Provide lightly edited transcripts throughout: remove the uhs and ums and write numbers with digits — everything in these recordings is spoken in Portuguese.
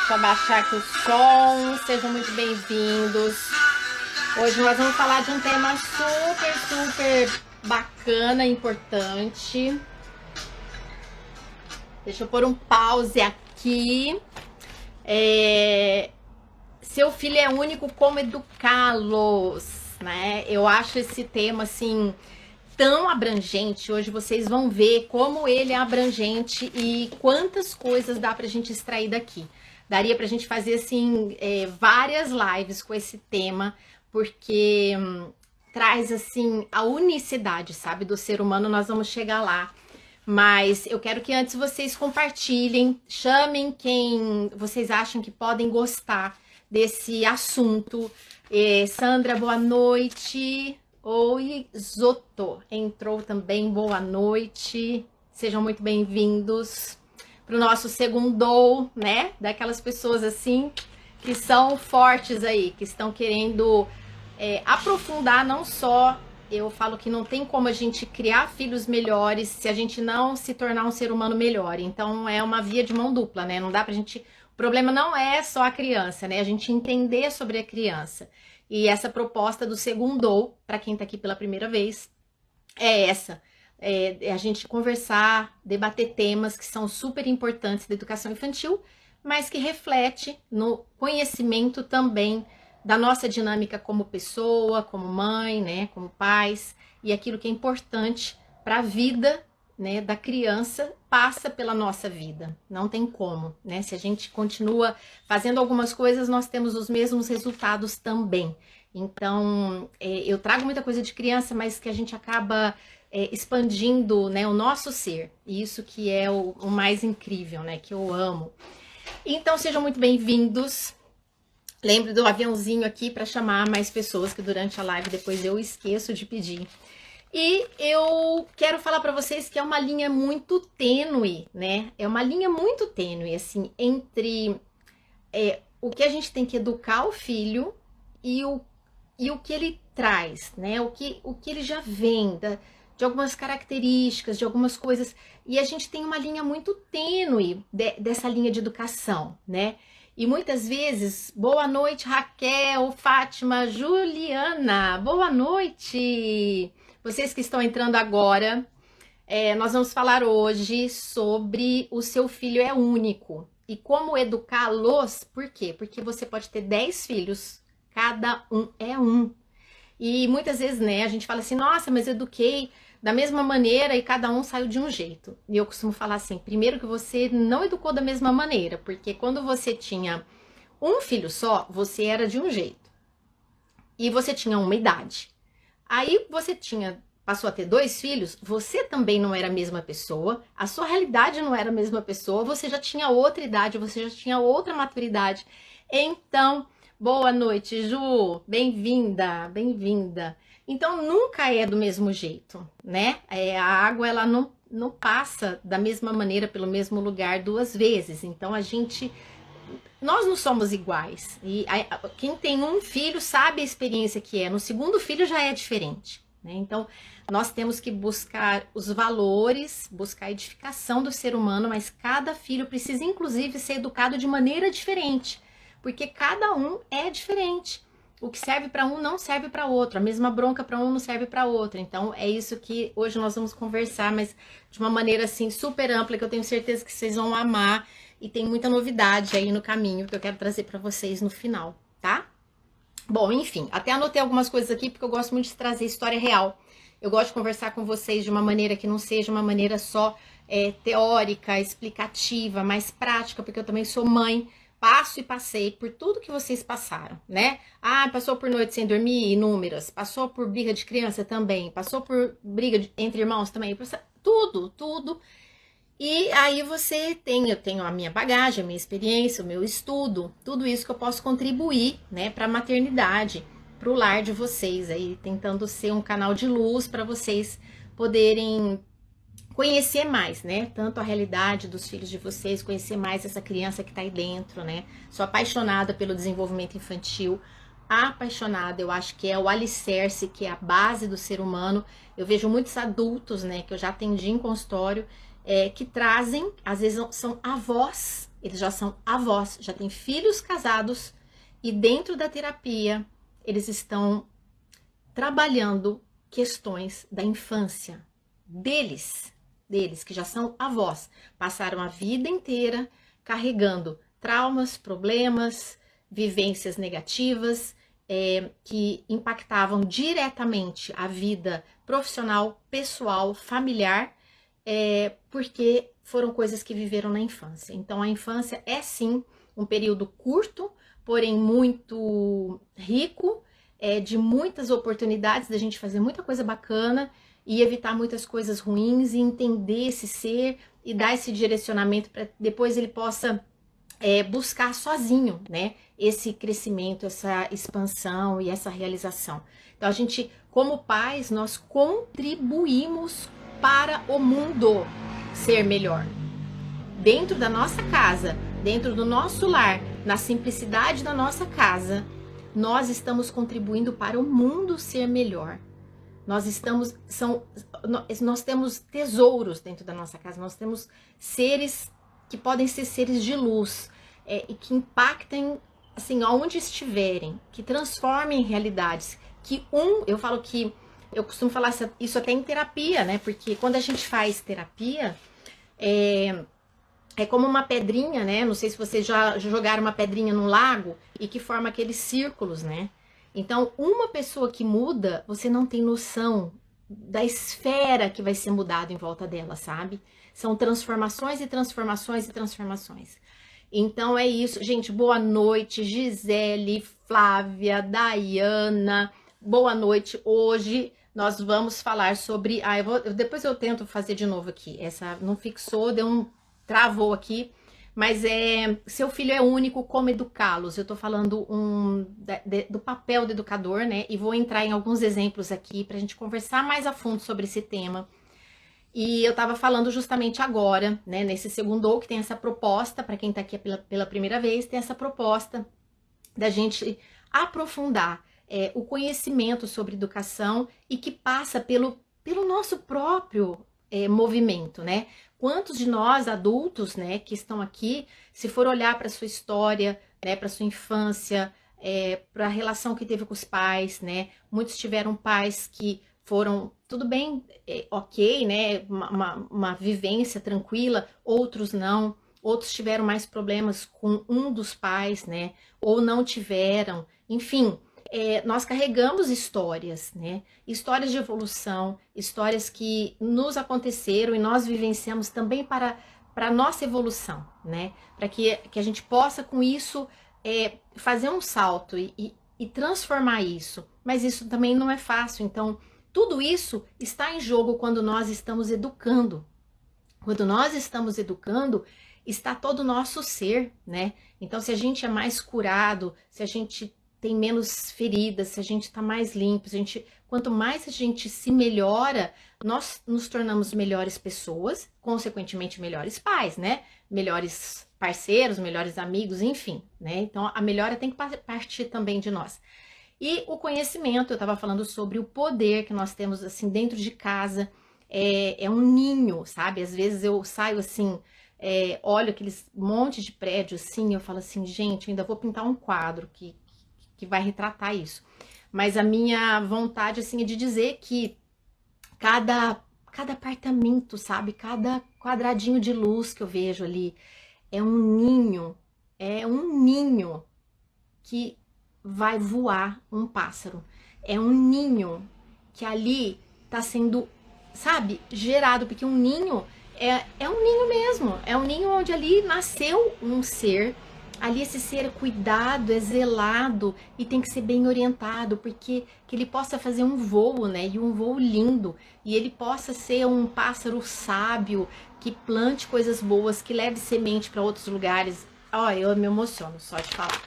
Deixa eu abaixar aqui o som. Sejam muito bem-vindos. Hoje nós vamos falar de um tema super bacana, importante. Deixa eu pôr um pause aqui. Seu filho é único, como educá-los, né? Eu acho esse tema assim tão abrangente. Hoje vocês vão ver como ele é abrangente e quantas coisas dá pra gente extrair daqui. Daria pra gente fazer assim várias lives com esse tema, porque traz assim a unicidade, sabe, do ser humano. Nós vamos chegar lá. Mas eu quero que antes vocês compartilhem, chamem quem vocês acham que podem gostar desse assunto. Sandra, boa noite. Oi, Zoto entrou também, boa noite. Sejam muito bem-vindos para o nosso segundo, né? Daquelas pessoas assim que são fortes aí, que estão querendo aprofundar não só. Eu falo que não tem como a gente criar filhos melhores se a gente não se tornar um ser humano melhor. Então é uma via de mão dupla, né? Não dá pra gente... O problema não é só a criança, né? A gente entender sobre a criança. E essa proposta do segundo, para quem tá aqui pela primeira vez, é essa. É a gente conversar, debater temas que são super importantes da educação infantil, mas que reflete no conhecimento também da nossa dinâmica como pessoa, como mãe, né, como pais, e aquilo que é importante para a vida, né, da criança passa pela nossa vida. Não tem como, né? Se a gente continua fazendo algumas coisas, nós temos os mesmos resultados também. Então, eu trago muita coisa de criança, mas que a gente acaba expandindo, né, o nosso ser. E isso que é o mais incrível, né, que eu amo. Então, sejam muito bem-vindos. Lembre do aviãozinho aqui para chamar mais pessoas, que durante a live depois eu esqueço de pedir. E eu quero falar para vocês que é uma linha muito tênue, né? É uma linha muito tênue, assim, entre o que a gente tem que educar o filho e o que ele traz, né? O que ele já vem, de algumas características, de algumas coisas. E a gente tem uma linha muito tênue dessa linha de educação, né? E muitas vezes, boa noite, Raquel, Fátima, Juliana, boa noite! Vocês que estão entrando agora, nós vamos falar hoje sobre o seu filho é único e como educá-los. Por quê? Porque você pode ter 10 filhos, cada um é um. E muitas vezes, né, a gente fala assim, nossa, mas eu eduquei da mesma maneira e cada um saiu de um jeito. E eu costumo falar assim, primeiro que você não educou da mesma maneira, porque quando você tinha um filho só, você era de um jeito. E você tinha uma idade. Aí você passou a ter 2 filhos, você também não era a mesma pessoa, a sua realidade não era a mesma pessoa, você já tinha outra idade, você já tinha outra maturidade. Então, boa noite, Ju, bem-vinda, bem-vinda. Então, nunca é do mesmo jeito, né? A água, ela não passa da mesma maneira pelo mesmo lugar 2 vezes. Então, nós não somos iguais. E quem tem um filho sabe a experiência que é. No segundo filho já é diferente, né? Então, nós temos que buscar os valores, buscar a edificação do ser humano, mas cada filho precisa, inclusive, ser educado de maneira diferente, porque cada um é diferente. O que serve para um não serve para outro, a mesma bronca para um não serve para outro. Então é isso que hoje nós vamos conversar, mas de uma maneira assim super ampla, que eu tenho certeza que vocês vão amar, e tem muita novidade aí no caminho que eu quero trazer para vocês no final, tá? Bom, enfim, até anotei algumas coisas aqui porque eu gosto muito de trazer história real. Eu gosto de conversar com vocês de uma maneira que não seja uma maneira só teórica, explicativa, mais prática, porque eu também sou mãe. Passo e passei por tudo que vocês passaram, né? Ah, passou por noite sem dormir, inúmeras. Passou por briga de criança também. Passou por briga entre irmãos também. Tudo. E aí eu tenho a minha bagagem, a minha experiência, o meu estudo. Tudo isso que eu posso contribuir, né, para a maternidade, para o lar de vocês. Aí tentando ser um canal de luz para vocês poderem conhecer mais, né? Tanto a realidade dos filhos de vocês, conhecer mais essa criança que tá aí dentro, né? Sou apaixonada pelo desenvolvimento infantil, apaixonada, eu acho que é o alicerce, que é a base do ser humano. Eu vejo muitos adultos, né, que eu já atendi em consultório, que trazem, às vezes são avós, eles já são avós, já têm filhos casados e dentro da terapia eles estão trabalhando questões da infância deles que já são avós, passaram a vida inteira carregando traumas, problemas, vivências negativas, que impactavam diretamente a vida profissional, pessoal, familiar, porque foram coisas que viveram na infância. Então a infância é sim um período curto, porém muito rico, de muitas oportunidades da gente fazer muita coisa bacana e evitar muitas coisas ruins e entender esse ser e dar esse direcionamento para depois ele possa buscar sozinho, né? Esse crescimento, essa expansão e essa realização. Então a gente, como pais, nós contribuímos para o mundo ser melhor. Dentro da nossa casa, dentro do nosso lar, na simplicidade da nossa casa, nós estamos contribuindo para o mundo ser melhor. Nós temos tesouros dentro da nossa casa, nós temos seres que podem ser seres de luz e que impactem, assim, aonde estiverem, que transformem realidades, eu costumo falar isso até em terapia, né, porque quando a gente faz terapia, é como uma pedrinha, né, não sei se vocês já jogaram uma pedrinha no lago e que forma aqueles círculos, né. Então, uma pessoa que muda, você não tem noção da esfera que vai ser mudada em volta dela, sabe? São transformações e transformações e transformações. Então é isso, gente. Boa noite, Gisele, Flávia, Dayana. Boa noite. Hoje nós vamos falar sobre. Depois eu tento fazer de novo aqui. Essa não fixou, travou aqui. Mas seu filho é único, como educá-los? Eu tô falando do papel do educador, né? E vou entrar em alguns exemplos aqui pra gente conversar mais a fundo sobre esse tema. E eu tava falando justamente agora, né? Nesse segundo que tem essa proposta, para quem tá aqui pela primeira vez, tem essa proposta da gente aprofundar o conhecimento sobre educação e que passa pelo nosso próprio movimento, né? Quantos de nós adultos, né, que estão aqui, se for olhar para sua história, né, para sua infância, para a relação que teve com os pais, né? Muitos tiveram pais que foram tudo bem, ok, né? Uma vivência tranquila, outros não. Outros tiveram mais problemas com um dos pais, né? Ou não tiveram. Enfim, nós carregamos histórias, né? Histórias de evolução, histórias que nos aconteceram e nós vivenciamos também para a nossa evolução, né? Para que a gente possa, com isso, fazer um salto e transformar isso. Mas isso também não é fácil. Então, tudo isso está em jogo quando nós estamos educando. Quando nós estamos educando, está todo o nosso ser, né? Então, se a gente é mais curado, se a gente tem menos feridas, se a gente está mais limpo, quanto mais a gente se melhora, nós nos tornamos melhores pessoas, consequentemente melhores pais, né? Melhores parceiros, melhores amigos, enfim, né? Então a melhora tem que partir também de nós. E o conhecimento, eu estava falando sobre o poder que nós temos assim dentro de casa, é um ninho, sabe? Às vezes eu saio assim, olho aqueles monte de prédios assim, eu falo assim, gente, eu ainda vou pintar um quadro que vai retratar isso. Mas a minha vontade, assim, é de dizer que cada apartamento, sabe? Cada quadradinho de luz que eu vejo ali é um ninho que vai voar um pássaro. É um ninho que ali tá sendo, sabe, gerado, porque um ninho é um ninho mesmo. É um ninho onde ali nasceu um ser. Ali esse ser é cuidado, é zelado e tem que ser bem orientado, porque que ele possa fazer um voo, né? E um voo lindo, e ele possa ser um pássaro sábio, que plante coisas boas, que leve semente para outros lugares. Eu me emociono só de falar.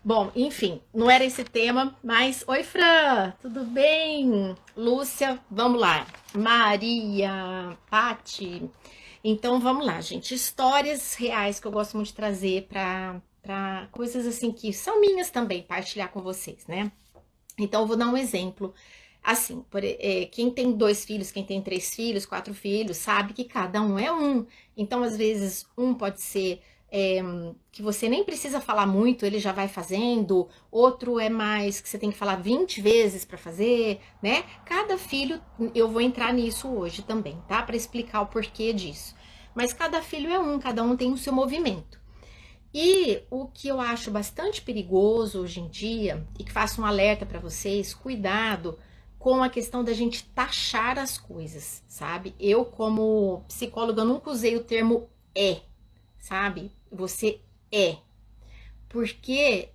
Bom, enfim, não era esse tema, mas... Oi, Fran, tudo bem? Lúcia, vamos lá. Maria, Pati... Então, vamos lá, gente. Histórias reais que eu gosto muito de trazer para coisas assim que são minhas também, partilhar com vocês, né? Então, eu vou dar um exemplo. Assim, quem tem 2 filhos, quem tem 3 filhos, 4 filhos, sabe que cada um é um. Então, às vezes, um pode ser que você nem precisa falar muito, ele já vai fazendo, outro é mais que você tem que falar 20 vezes para fazer, né? Cada filho, eu vou entrar nisso hoje também, tá? Para explicar o porquê disso. Mas cada filho é um, cada um tem o seu movimento. E o que eu acho bastante perigoso hoje em dia, e que faço um alerta para vocês, cuidado com a questão da gente taxar as coisas, sabe? Eu, como psicóloga, nunca usei o termo sabe? Você é. Porque,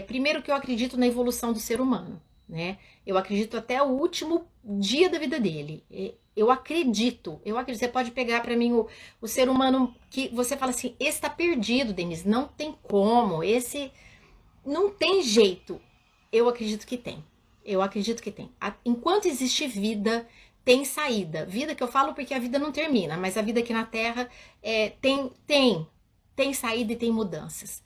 primeiro que eu acredito na evolução do ser humano, né? Eu acredito até o último dia da vida dele. Eu acredito. Você pode pegar para mim o ser humano que você fala assim, esse tá perdido, Denise, não tem como, esse não tem jeito. Eu acredito que tem. Eu acredito que tem. Enquanto existe vida, tem saída. Vida que eu falo porque a vida não termina, mas a vida aqui na Terra tem saída e tem mudanças.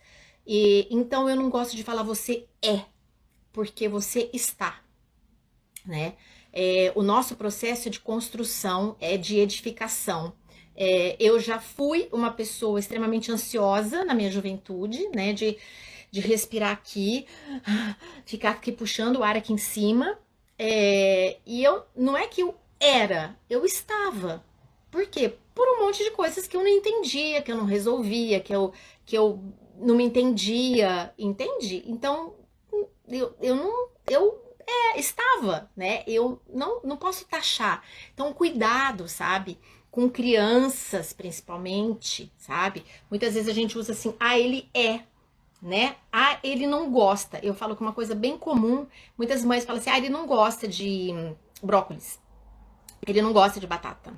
E então eu não gosto de falar você porque você está, né? O nosso processo de construção é de edificação. Eu já fui uma pessoa extremamente ansiosa na minha juventude, né? De respirar aqui, ficar aqui puxando o ar aqui em cima. E eu não é que eu estava. Por quê? Por um monte de coisas que eu não entendia, que eu não resolvia, que eu não me entendia, entende? Então, eu estava, né? Eu não posso taxar. Então, cuidado, sabe? Com crianças, principalmente, sabe? Muitas vezes a gente usa assim, ele né? Ele não gosta. Eu falo que uma coisa bem comum, muitas mães falam assim, ele não gosta de brócolis. Ele não gosta de batata.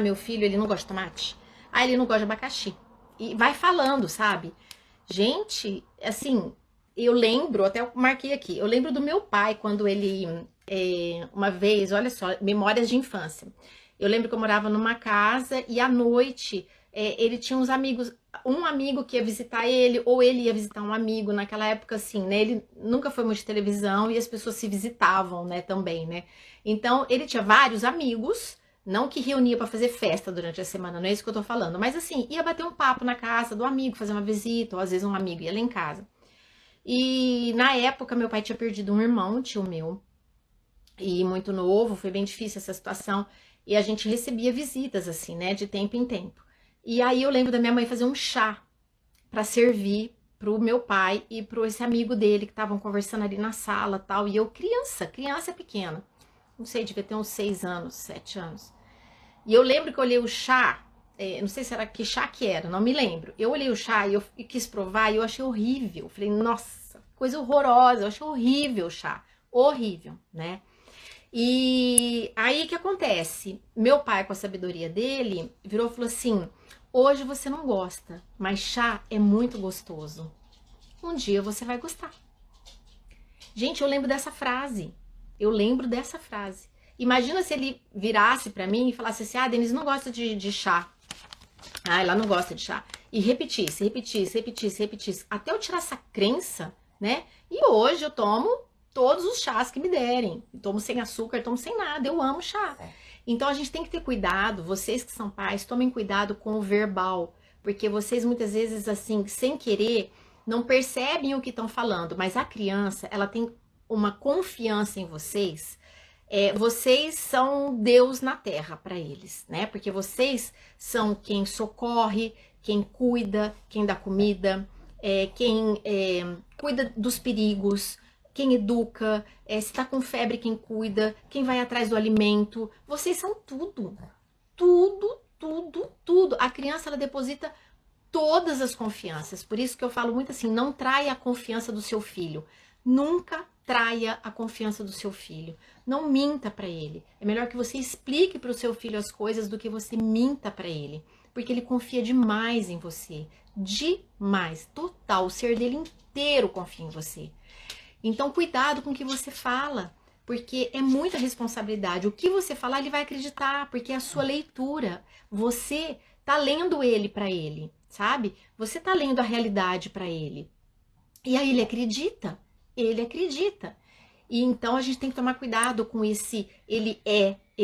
Meu filho, ele não gosta de tomate. Ele não gosta de abacaxi. E vai falando, sabe? Gente, assim, eu lembro, até eu marquei aqui, eu lembro do meu pai, quando ele, uma vez, olha só, memórias de infância. Eu lembro que eu morava numa casa e à noite ele tinha uns amigos, um amigo que ia visitar ele, ou ele ia visitar um amigo, naquela época assim, né? Ele nunca foi muito de televisão e as pessoas se visitavam, né, também, né? Então, ele tinha vários amigos, não que reunia para fazer festa durante a semana, não é isso que eu tô falando, mas assim, ia bater um papo na casa do amigo, fazer uma visita, ou às vezes um amigo ia lá em casa. E na época, meu pai tinha perdido um irmão, tio meu, e muito novo, foi bem difícil essa situação, e a gente recebia visitas, assim, né, de tempo em tempo. E aí eu lembro da minha mãe fazer um chá para servir pro meu pai e pro esse amigo dele que estavam conversando ali na sala, tal, e eu criança pequena, não sei, devia ter uns 6 anos, 7 anos. E eu lembro que eu olhei o chá, não sei se era que chá que era, não me lembro. Eu olhei o chá e eu quis provar e eu achei horrível. Falei, nossa, coisa horrorosa, eu achei horrível o chá. Horrível, né? E aí o que acontece? Meu pai, com a sabedoria dele, virou e falou assim: hoje você não gosta, mas chá é muito gostoso. Um dia você vai gostar. Gente, eu lembro dessa frase. Eu lembro dessa frase. Imagina se ele virasse pra mim e falasse assim: Denise não gosta de chá. Ela não gosta de chá. E repetisse, até eu tirar essa crença, né? E hoje eu tomo todos os chás que me derem. Eu tomo sem açúcar, tomo sem nada, eu amo chá. Então a gente tem que ter cuidado, vocês que são pais, tomem cuidado com o verbal. Porque vocês muitas vezes, assim, sem querer, não percebem o que estão falando. Mas a criança, ela tem uma confiança em vocês. Vocês são Deus na terra para eles, né? Porque vocês são quem socorre, quem cuida, quem dá comida, quem cuida dos perigos, quem educa, se tá com febre, quem cuida, quem vai atrás do alimento. Vocês são tudo, tudo, tudo, tudo. A criança, ela deposita todas as confianças. Por isso que eu falo muito assim, não traia a confiança do seu filho. Nunca traia a confiança do seu filho. Não minta para ele. É melhor que você explique para o seu filho as coisas do que você minta para ele, porque ele confia demais em você. Demais, total. O ser dele inteiro confia em você. Então, cuidado com o que você fala, porque é muita responsabilidade. O que você falar, ele vai acreditar, porque é a sua leitura. Você tá lendo ele para ele, sabe? Você tá lendo a realidade para ele. E aí ele acredita. Ele acredita. E então a gente tem que tomar cuidado com esse ele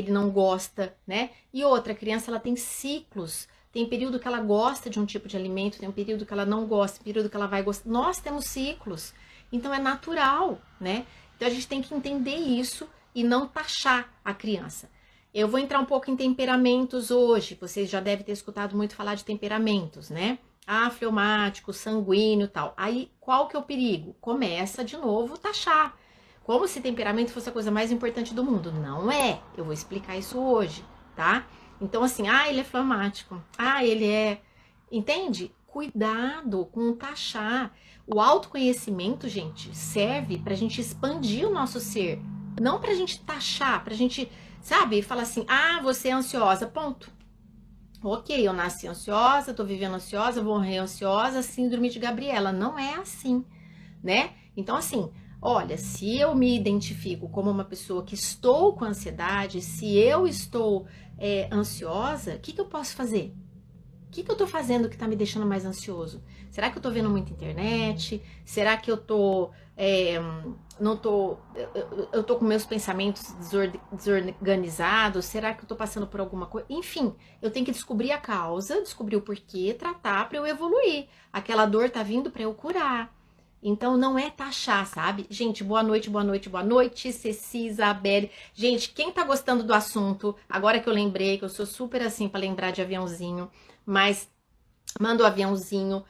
não gosta, né? E outra, a criança, ela tem ciclos tem período que ela gosta de um tipo de alimento, tem um período que ela não gosta, tem um período que ela vai gostar. Nós temos ciclos, então é natural, né? Então a gente tem que entender isso e não taxar a criança. Eu vou entrar um pouco em temperamentos hoje, vocês já devem ter escutado muito falar de temperamentos, né? Ah, fleumático, sanguíneo e tal. Aí, qual que é o perigo? Começa de novo taxar. Como se temperamento fosse a coisa mais importante do mundo. Não é. Eu vou explicar isso hoje, tá? Então, assim, ele é fleumático. Ele é... Entende? Cuidado com taxar. O autoconhecimento, gente, serve pra gente expandir o nosso ser. Não pra gente taxar, pra gente, sabe, falar assim, você é ansiosa, ponto. Ok, eu nasci ansiosa, tô vivendo ansiosa, vou morrer ansiosa, síndrome de Gabriela. Não é assim, né? Então, assim, olha, se eu me identifico como uma pessoa que estou com ansiedade, se eu estou ansiosa, o que eu posso fazer? O que eu tô fazendo que tá me deixando mais ansioso? Será que eu tô vendo muita internet? Será que eu tô... não tô... Eu tô com meus pensamentos desorganizados? Será que eu tô passando por alguma coisa? Enfim, eu tenho que descobrir a causa, descobrir o porquê, tratar pra eu evoluir. Aquela dor tá vindo pra eu curar. Então não é taxar, sabe? Gente, boa noite, boa noite, boa noite, Ceci, Isabelle. Gente, quem tá gostando do assunto, agora que eu lembrei, que eu sou super assim pra lembrar de aviãozinho, mas manda o aviãozinho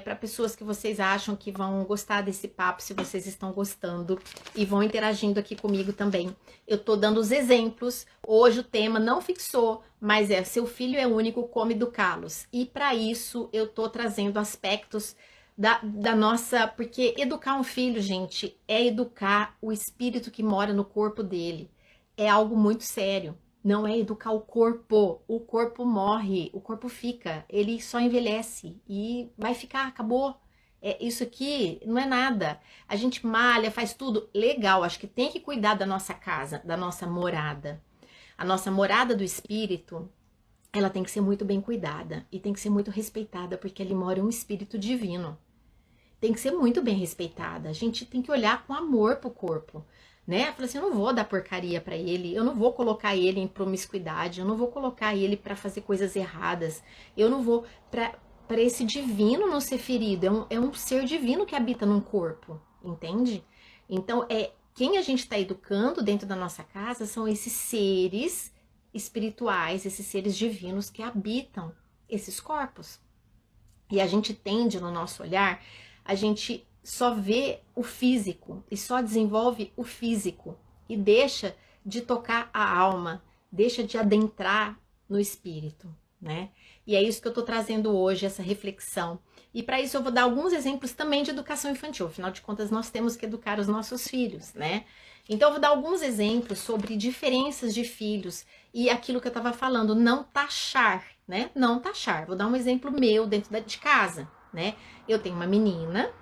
para pessoas que vocês acham que vão gostar desse papo, se vocês estão gostando, e vão interagindo aqui comigo também. Eu tô dando os exemplos, hoje o tema não fixou, mas seu filho é único, como educá-los. E para isso eu tô trazendo aspectos da nossa... Porque educar um filho, gente, é educar o espírito que mora no corpo dele. É algo muito sério. Não é educar o corpo morre, o corpo fica, ele só envelhece e vai ficar, acabou. Isso aqui não é nada. A gente malha, faz tudo, legal, acho que tem que cuidar da nossa casa, da nossa morada. A nossa morada do espírito, ela tem que ser muito bem cuidada e tem que ser muito respeitada, porque ali mora um espírito divino. Tem que ser muito bem respeitada, a gente tem que olhar com amor pro corpo. Né? Falei assim, eu não vou dar porcaria pra ele, eu não vou colocar ele em promiscuidade, eu não vou colocar ele pra fazer coisas erradas, eu não vou pra esse divino não ser ferido, é um ser divino que habita num corpo, entende? Então, quem a gente tá educando dentro da nossa casa são esses seres espirituais, esses seres divinos que habitam esses corpos. E a gente tende no nosso olhar, a gente só vê o físico e só desenvolve o físico e deixa de tocar a alma, deixa de adentrar no espírito, né? E é isso que eu tô trazendo hoje, essa reflexão. E para isso eu vou dar alguns exemplos também de educação infantil, afinal de contas nós temos que educar os nossos filhos, né? Então eu vou dar alguns exemplos sobre diferenças de filhos e aquilo que eu tava falando, não taxar, né? Não taxar. Vou dar um exemplo meu dentro de casa, né? Eu tenho uma menina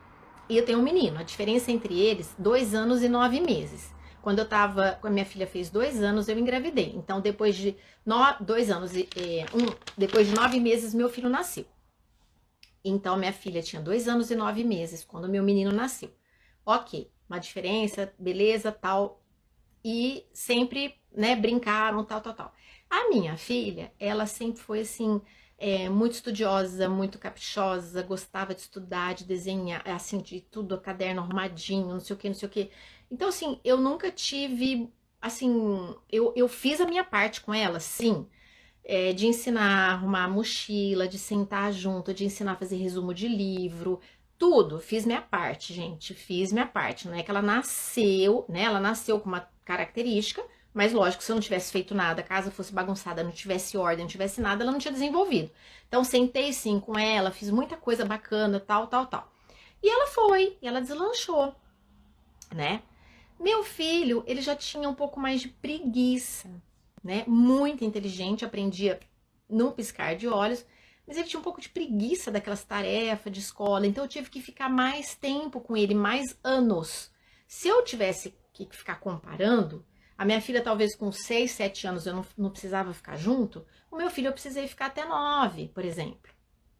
e eu tenho um menino. A diferença entre eles, 2 anos e 9 meses. Quando a minha filha fez 2 anos, eu engravidei. Então, depois de 2 anos depois de 9 meses, meu filho nasceu. Então, minha filha tinha 2 anos e 9 meses quando meu menino nasceu. Ok, uma diferença, beleza, tal. E sempre, né, brincaram, tal. A minha filha, ela sempre foi assim... muito estudiosa, muito caprichosa, gostava de estudar, de desenhar, assim, de tudo, caderno arrumadinho, não sei o que. Então, assim, eu nunca tive, assim, eu fiz a minha parte com ela, sim, de ensinar a arrumar a mochila, de sentar junto, de ensinar a fazer resumo de livro, tudo, fiz minha parte, gente, fiz minha parte. Não é que ela nasceu, né, ela nasceu com uma característica, mas lógico, se eu não tivesse feito nada, a casa fosse bagunçada, não tivesse ordem, não tivesse nada, ela não tinha desenvolvido. Então, sentei sim com ela, fiz muita coisa bacana, tal. E ela foi, e ela deslanchou, né? Meu filho, ele já tinha um pouco mais de preguiça, né? Muito inteligente, aprendia num piscar de olhos, mas ele tinha um pouco de preguiça daquelas tarefas de escola, então eu tive que ficar mais tempo com ele, mais anos. Se eu tivesse que ficar comparando, a minha filha talvez com 6, 7 anos eu não precisava ficar junto, o meu filho eu precisei ficar até 9, por exemplo,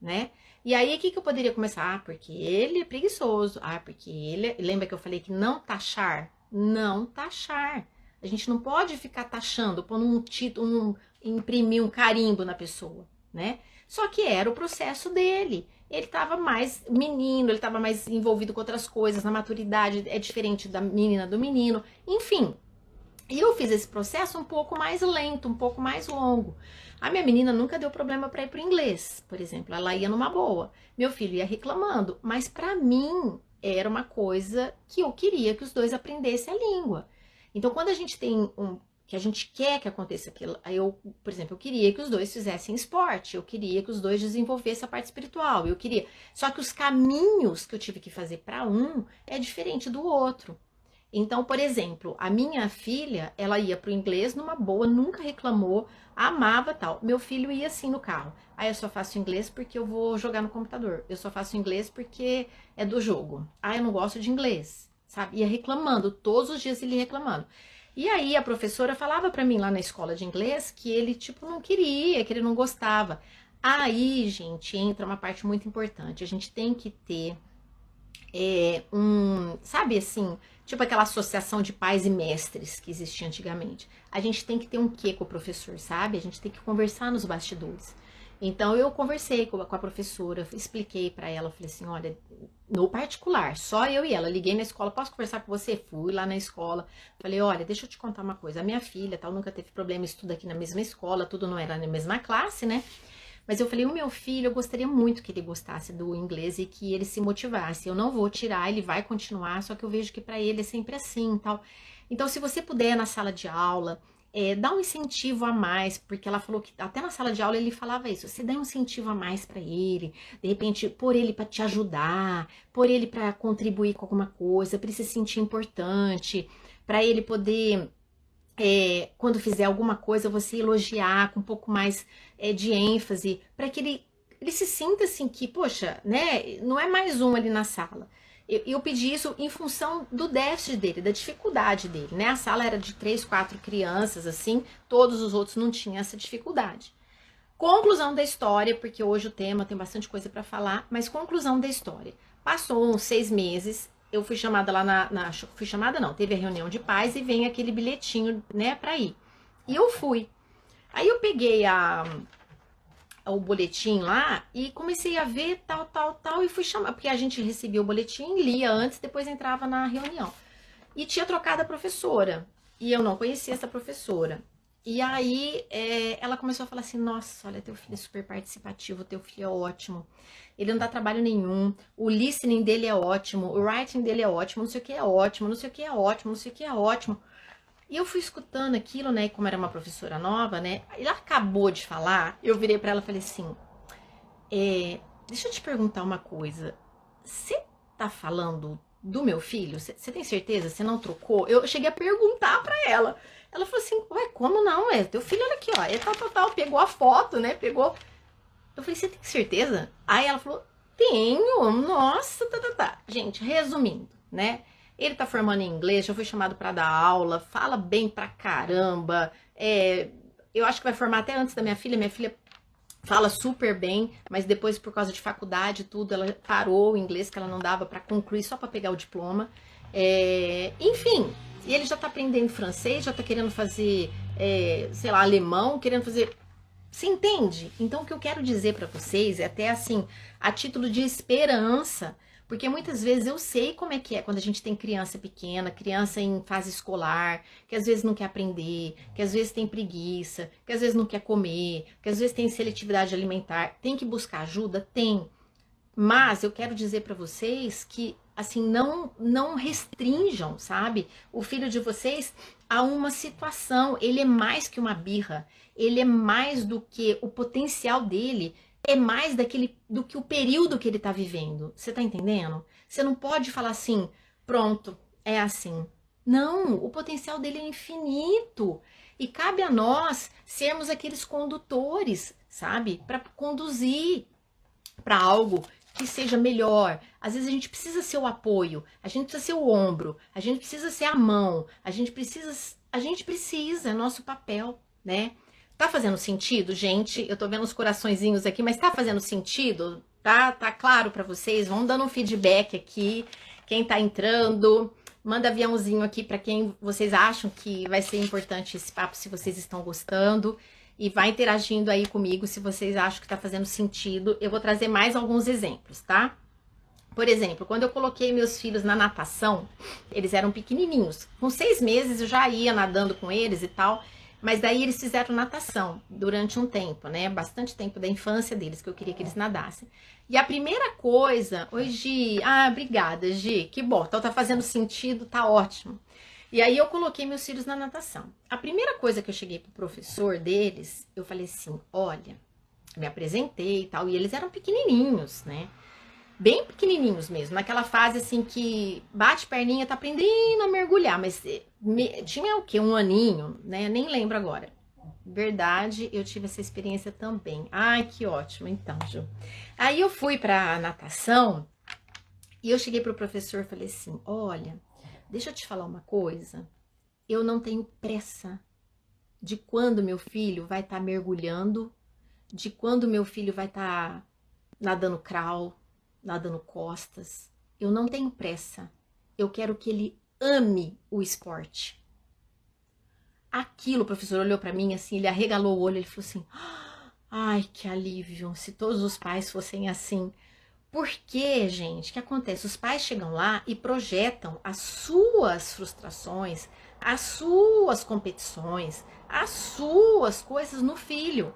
né? E aí o que eu poderia começar? Porque ele é preguiçoso, porque ele... Lembra que eu falei que não taxar? Não taxar. A gente não pode ficar taxando, pondo um título, imprimir um carimbo na pessoa, né? Só que era o processo dele. Ele estava mais menino, ele estava mais envolvido com outras coisas, na maturidade é diferente da menina do menino, enfim. E eu fiz esse processo um pouco mais lento, um pouco mais longo. A minha menina nunca deu problema para ir para o inglês, por exemplo, ela ia numa boa. Meu filho ia reclamando, mas para mim era uma coisa que eu queria que os dois aprendessem a língua. Então, quando a gente tem que a gente quer que aconteça aquilo, por exemplo, eu queria que os dois fizessem esporte, eu queria que os dois desenvolvessem a parte espiritual, eu queria. Só que os caminhos que eu tive que fazer para um é diferente do outro. Então, por exemplo, a minha filha, ela ia pro inglês numa boa, nunca reclamou, amava tal. Meu filho ia assim no carro. Aí eu só faço inglês porque eu vou jogar no computador. Eu só faço inglês porque é do jogo. Ah, eu não gosto de inglês, sabe? Ia reclamando, todos os dias ele ia reclamando. E aí a professora falava pra mim lá na escola de inglês que ele, tipo, não queria, que ele não gostava. Aí, gente, entra uma parte muito importante. A gente tem que ter sabe assim, tipo aquela associação de pais e mestres que existia antigamente. A gente tem que ter um quê com o professor, sabe? A gente tem que conversar nos bastidores. Então eu conversei com a professora, expliquei para ela, falei assim, olha, no particular, só eu e ela, liguei na escola, posso conversar com você? Fui lá na escola, falei, olha, deixa eu te contar uma coisa, a minha filha, tal, nunca teve problema, estuda aqui na mesma escola, tudo não era na mesma classe, né? Mas eu falei, o meu filho, eu gostaria muito que ele gostasse do inglês e que ele se motivasse. Eu não vou tirar, ele vai continuar, só que eu vejo que para ele é sempre assim e tal. Então, se você puder na sala de aula, dá um incentivo a mais, porque ela falou que até na sala de aula ele falava isso, você dá um incentivo a mais para ele, de repente pôr ele para te ajudar, pôr ele para contribuir com alguma coisa, para ele se sentir importante, para ele poder quando fizer alguma coisa, você elogiar com um pouco mais de ênfase, para que ele se sinta assim que, poxa, né, não é mais um ali na sala. Eu pedi isso em função do déficit dele, da dificuldade dele, né? A sala era de 3, 4 crianças, assim, todos os outros não tinham essa dificuldade. Conclusão da história, porque hoje o tema tem bastante coisa para falar, mas conclusão da história. Passou uns 6 meses, eu fui chamada lá fui chamada não, teve a reunião de pais e vem aquele bilhetinho, né, pra ir. E eu fui. Aí eu peguei o boletim lá e comecei a ver tal, e fui chamar, porque a gente recebia o boletim, lia antes, depois entrava na reunião. E tinha trocado a professora, e eu não conhecia essa professora. E aí ela começou a falar assim, nossa, olha, teu filho é super participativo, teu filho é ótimo, ele não dá trabalho nenhum, o listening dele é ótimo, o writing dele é ótimo, não sei o que é ótimo, não sei o que é ótimo, não sei o que é ótimo. E eu fui escutando aquilo, né, e como era uma professora nova, né, ela acabou de falar, eu virei pra ela e falei assim, deixa eu te perguntar uma coisa, você tá falando do meu filho? Você tem certeza? Você não trocou? Eu cheguei a perguntar pra ela. Ela falou assim, ué, como não? Teu filho, olha aqui, ó, tal, pegou a foto, né, pegou. Eu falei, você tem certeza? Aí ela falou, tenho, nossa, tá. Gente, resumindo, né, ele tá formando em inglês, já foi chamado pra dar aula, fala bem pra caramba, eu acho que vai formar até antes da minha filha fala super bem, mas depois por causa de faculdade e tudo, ela parou o inglês que ela não dava pra concluir só pra pegar o diploma, enfim. E ele já tá aprendendo francês, já tá querendo fazer, sei lá, alemão, querendo fazer... Você entende? Então o que eu quero dizer pra vocês é até assim, a título de esperança, porque muitas vezes eu sei como é que é quando a gente tem criança pequena, criança em fase escolar, que às vezes não quer aprender, que às vezes tem preguiça, que às vezes não quer comer, que às vezes tem seletividade alimentar. Tem que buscar ajuda? Tem. Mas eu quero dizer pra vocês que assim, não restringam, sabe, o filho de vocês a uma situação. Ele é mais que uma birra, ele é mais do que o potencial dele, é mais do que o período que ele tá vivendo. Você tá entendendo? Você não pode falar assim, pronto, é assim. Não, o potencial dele é infinito. E cabe a nós sermos aqueles condutores, sabe, para conduzir para algo que seja melhor. Às vezes a gente precisa ser o apoio, a gente precisa ser o ombro, a gente precisa ser a mão, a gente precisa, é nosso papel, né? Tá fazendo sentido, gente? Eu tô vendo os coraçõezinhos aqui, mas tá fazendo sentido? Tá claro pra vocês? Vão dando um feedback aqui, quem tá entrando, manda aviãozinho aqui pra quem vocês acham que vai ser importante esse papo, se vocês estão gostando. e vai interagindo aí comigo se vocês acham que tá fazendo sentido. Eu vou trazer mais alguns exemplos, tá? Por exemplo, quando eu coloquei meus filhos na natação, eles eram pequenininhos. Com 6 meses eu já ia nadando com eles e tal, mas daí eles fizeram natação durante um tempo, né? Bastante tempo da infância deles, que eu queria que eles nadassem. E a primeira coisa, oi Gi, obrigada Gi, que bom, então tá fazendo sentido, tá ótimo. E aí eu coloquei meus filhos na natação. A primeira coisa que eu cheguei pro professor deles, eu falei assim, olha, me apresentei e tal, e eles eram pequenininhos, né? Bem pequenininhos mesmo, naquela fase assim que bate perninha, tá aprendendo a mergulhar, mas tinha o quê? Um aninho, né? Nem lembro agora. Verdade, eu tive essa experiência também. Ai, que ótimo, então, Ju. Aí eu fui pra natação e eu cheguei pro professor e falei assim, olha, deixa eu te falar uma coisa, eu não tenho pressa de quando meu filho vai estar mergulhando, de quando meu filho vai estar nadando crawl, nadando costas. Eu não tenho pressa. Eu quero que ele ame o esporte. Aquilo, o professor olhou para mim assim, ele arregalou o olho, ele falou assim, ai, que alívio, se todos os pais fossem assim. Porque, gente, o que acontece? Os pais chegam lá e projetam as suas frustrações, as suas competições, as suas coisas no filho.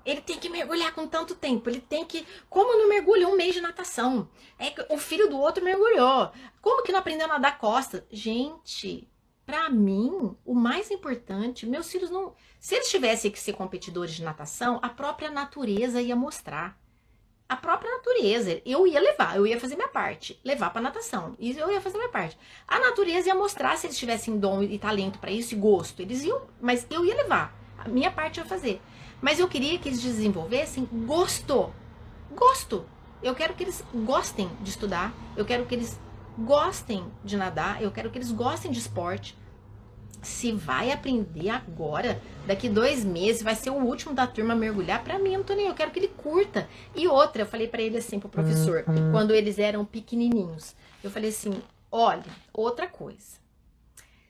Ele tem que mergulhar com tanto tempo, ele tem que... Como não mergulha 1 mês de natação? É que o filho do outro mergulhou. Como que não aprendeu a nadar costa? Gente, pra mim, o mais importante, meus filhos não... Se eles tivessem que ser competidores de natação, a própria natureza ia mostrar. A própria natureza, eu ia levar, eu ia fazer minha parte, levar pra natação, e eu ia fazer minha parte. A natureza ia mostrar se eles tivessem dom e talento pra isso e gosto, eles iam, mas eu ia levar, a minha parte eu ia fazer. Mas eu queria que eles desenvolvessem gosto. Eu quero que eles gostem de estudar, eu quero que eles gostem de nadar, eu quero que eles gostem de esporte. Se vai aprender agora, daqui 2 meses, vai ser o último da turma a mergulhar, pra mim, Antônio, eu quero que ele curta. E outra, eu falei pra ele assim, pro professor, quando eles eram pequenininhos, eu falei assim, olha, outra coisa,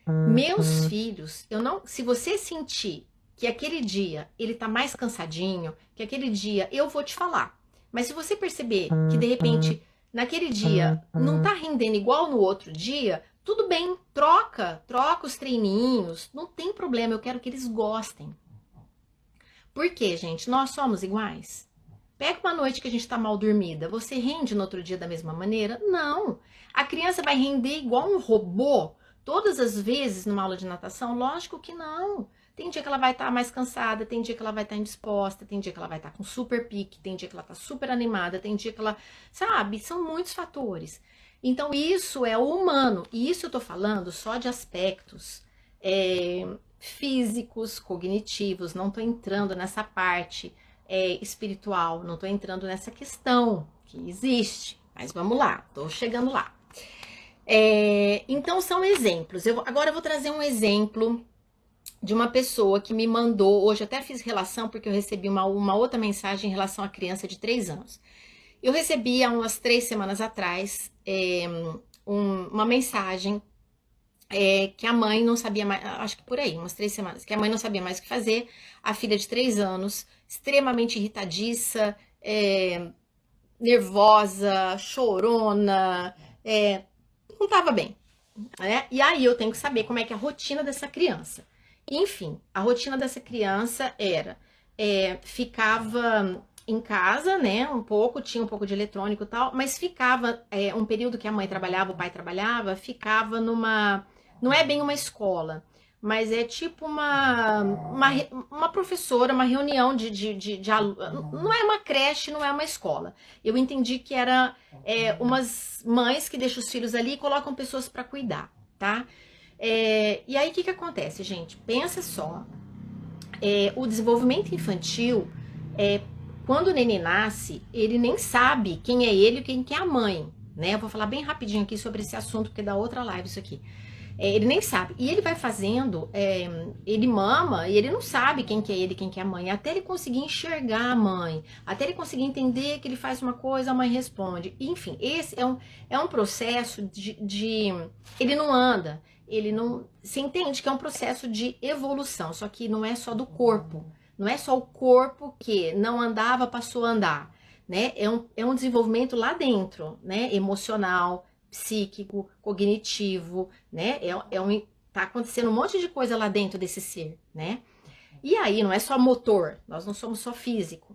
meus filhos, se você sentir que aquele dia ele tá mais cansadinho, que aquele dia eu vou te falar, mas se você perceber que de repente, naquele dia, não tá rendendo igual no outro dia, tudo bem, troca os treininhos, não tem problema, eu quero que eles gostem. Por quê, gente? Nós somos iguais? Pega uma noite que a gente tá mal dormida, você rende no outro dia da mesma maneira? Não. A criança vai render igual um robô todas as vezes numa aula de natação? Lógico que não. Tem dia que ela vai estar mais cansada, tem dia que ela vai estar indisposta, tem dia que ela vai estar com super pique, tem dia que ela tá super animada, tem dia que ela... Sabe? São muitos fatores. Então, isso é o humano. E isso eu tô falando só de aspectos físicos, cognitivos. Não tô entrando nessa parte espiritual. Não tô entrando nessa questão que existe. Mas vamos lá, tô chegando lá. Então, são exemplos. Agora eu vou trazer um exemplo de uma pessoa que me mandou. Hoje eu até fiz relação porque eu recebi uma outra mensagem em relação à criança de 3 anos. Eu recebi há umas 3 semanas atrás uma mensagem que a mãe não sabia mais, acho que por aí, umas 3 semanas, que a mãe não sabia mais o que fazer, a filha de 3 anos, extremamente irritadiça, nervosa, chorona, não estava bem, né? E aí eu tenho que saber como é que é a rotina dessa criança. Enfim, a rotina dessa criança era, ficava em casa, né, tinha um pouco de eletrônico e tal, mas ficava, um período que a mãe trabalhava, o pai trabalhava, ficava não é bem uma escola, mas é tipo uma professora, uma reunião de alunos, não é uma creche, não é uma escola. Eu entendi que era umas mães que deixam os filhos ali e colocam pessoas para cuidar, tá? E aí o que acontece, gente? Pensa só, o desenvolvimento infantil, quando o neném nasce, ele nem sabe quem é ele e quem é a mãe, né? Eu vou falar bem rapidinho aqui sobre esse assunto, porque dá outra live isso aqui. Ele nem sabe. E ele vai fazendo, ele mama e ele não sabe quem que é ele, quem que é a mãe. Até ele conseguir enxergar a mãe, até ele conseguir entender que ele faz uma coisa, a mãe responde. Enfim, esse é um processo ele não anda, ele não... Você entende que é um processo de evolução, só que não é só do corpo, Não é só o corpo que não andava, passou a andar, né? É um desenvolvimento lá dentro, né? Emocional, psíquico, cognitivo, né? Tá acontecendo um monte de coisa lá dentro desse ser, né? E aí não é só motor, nós não somos só físico.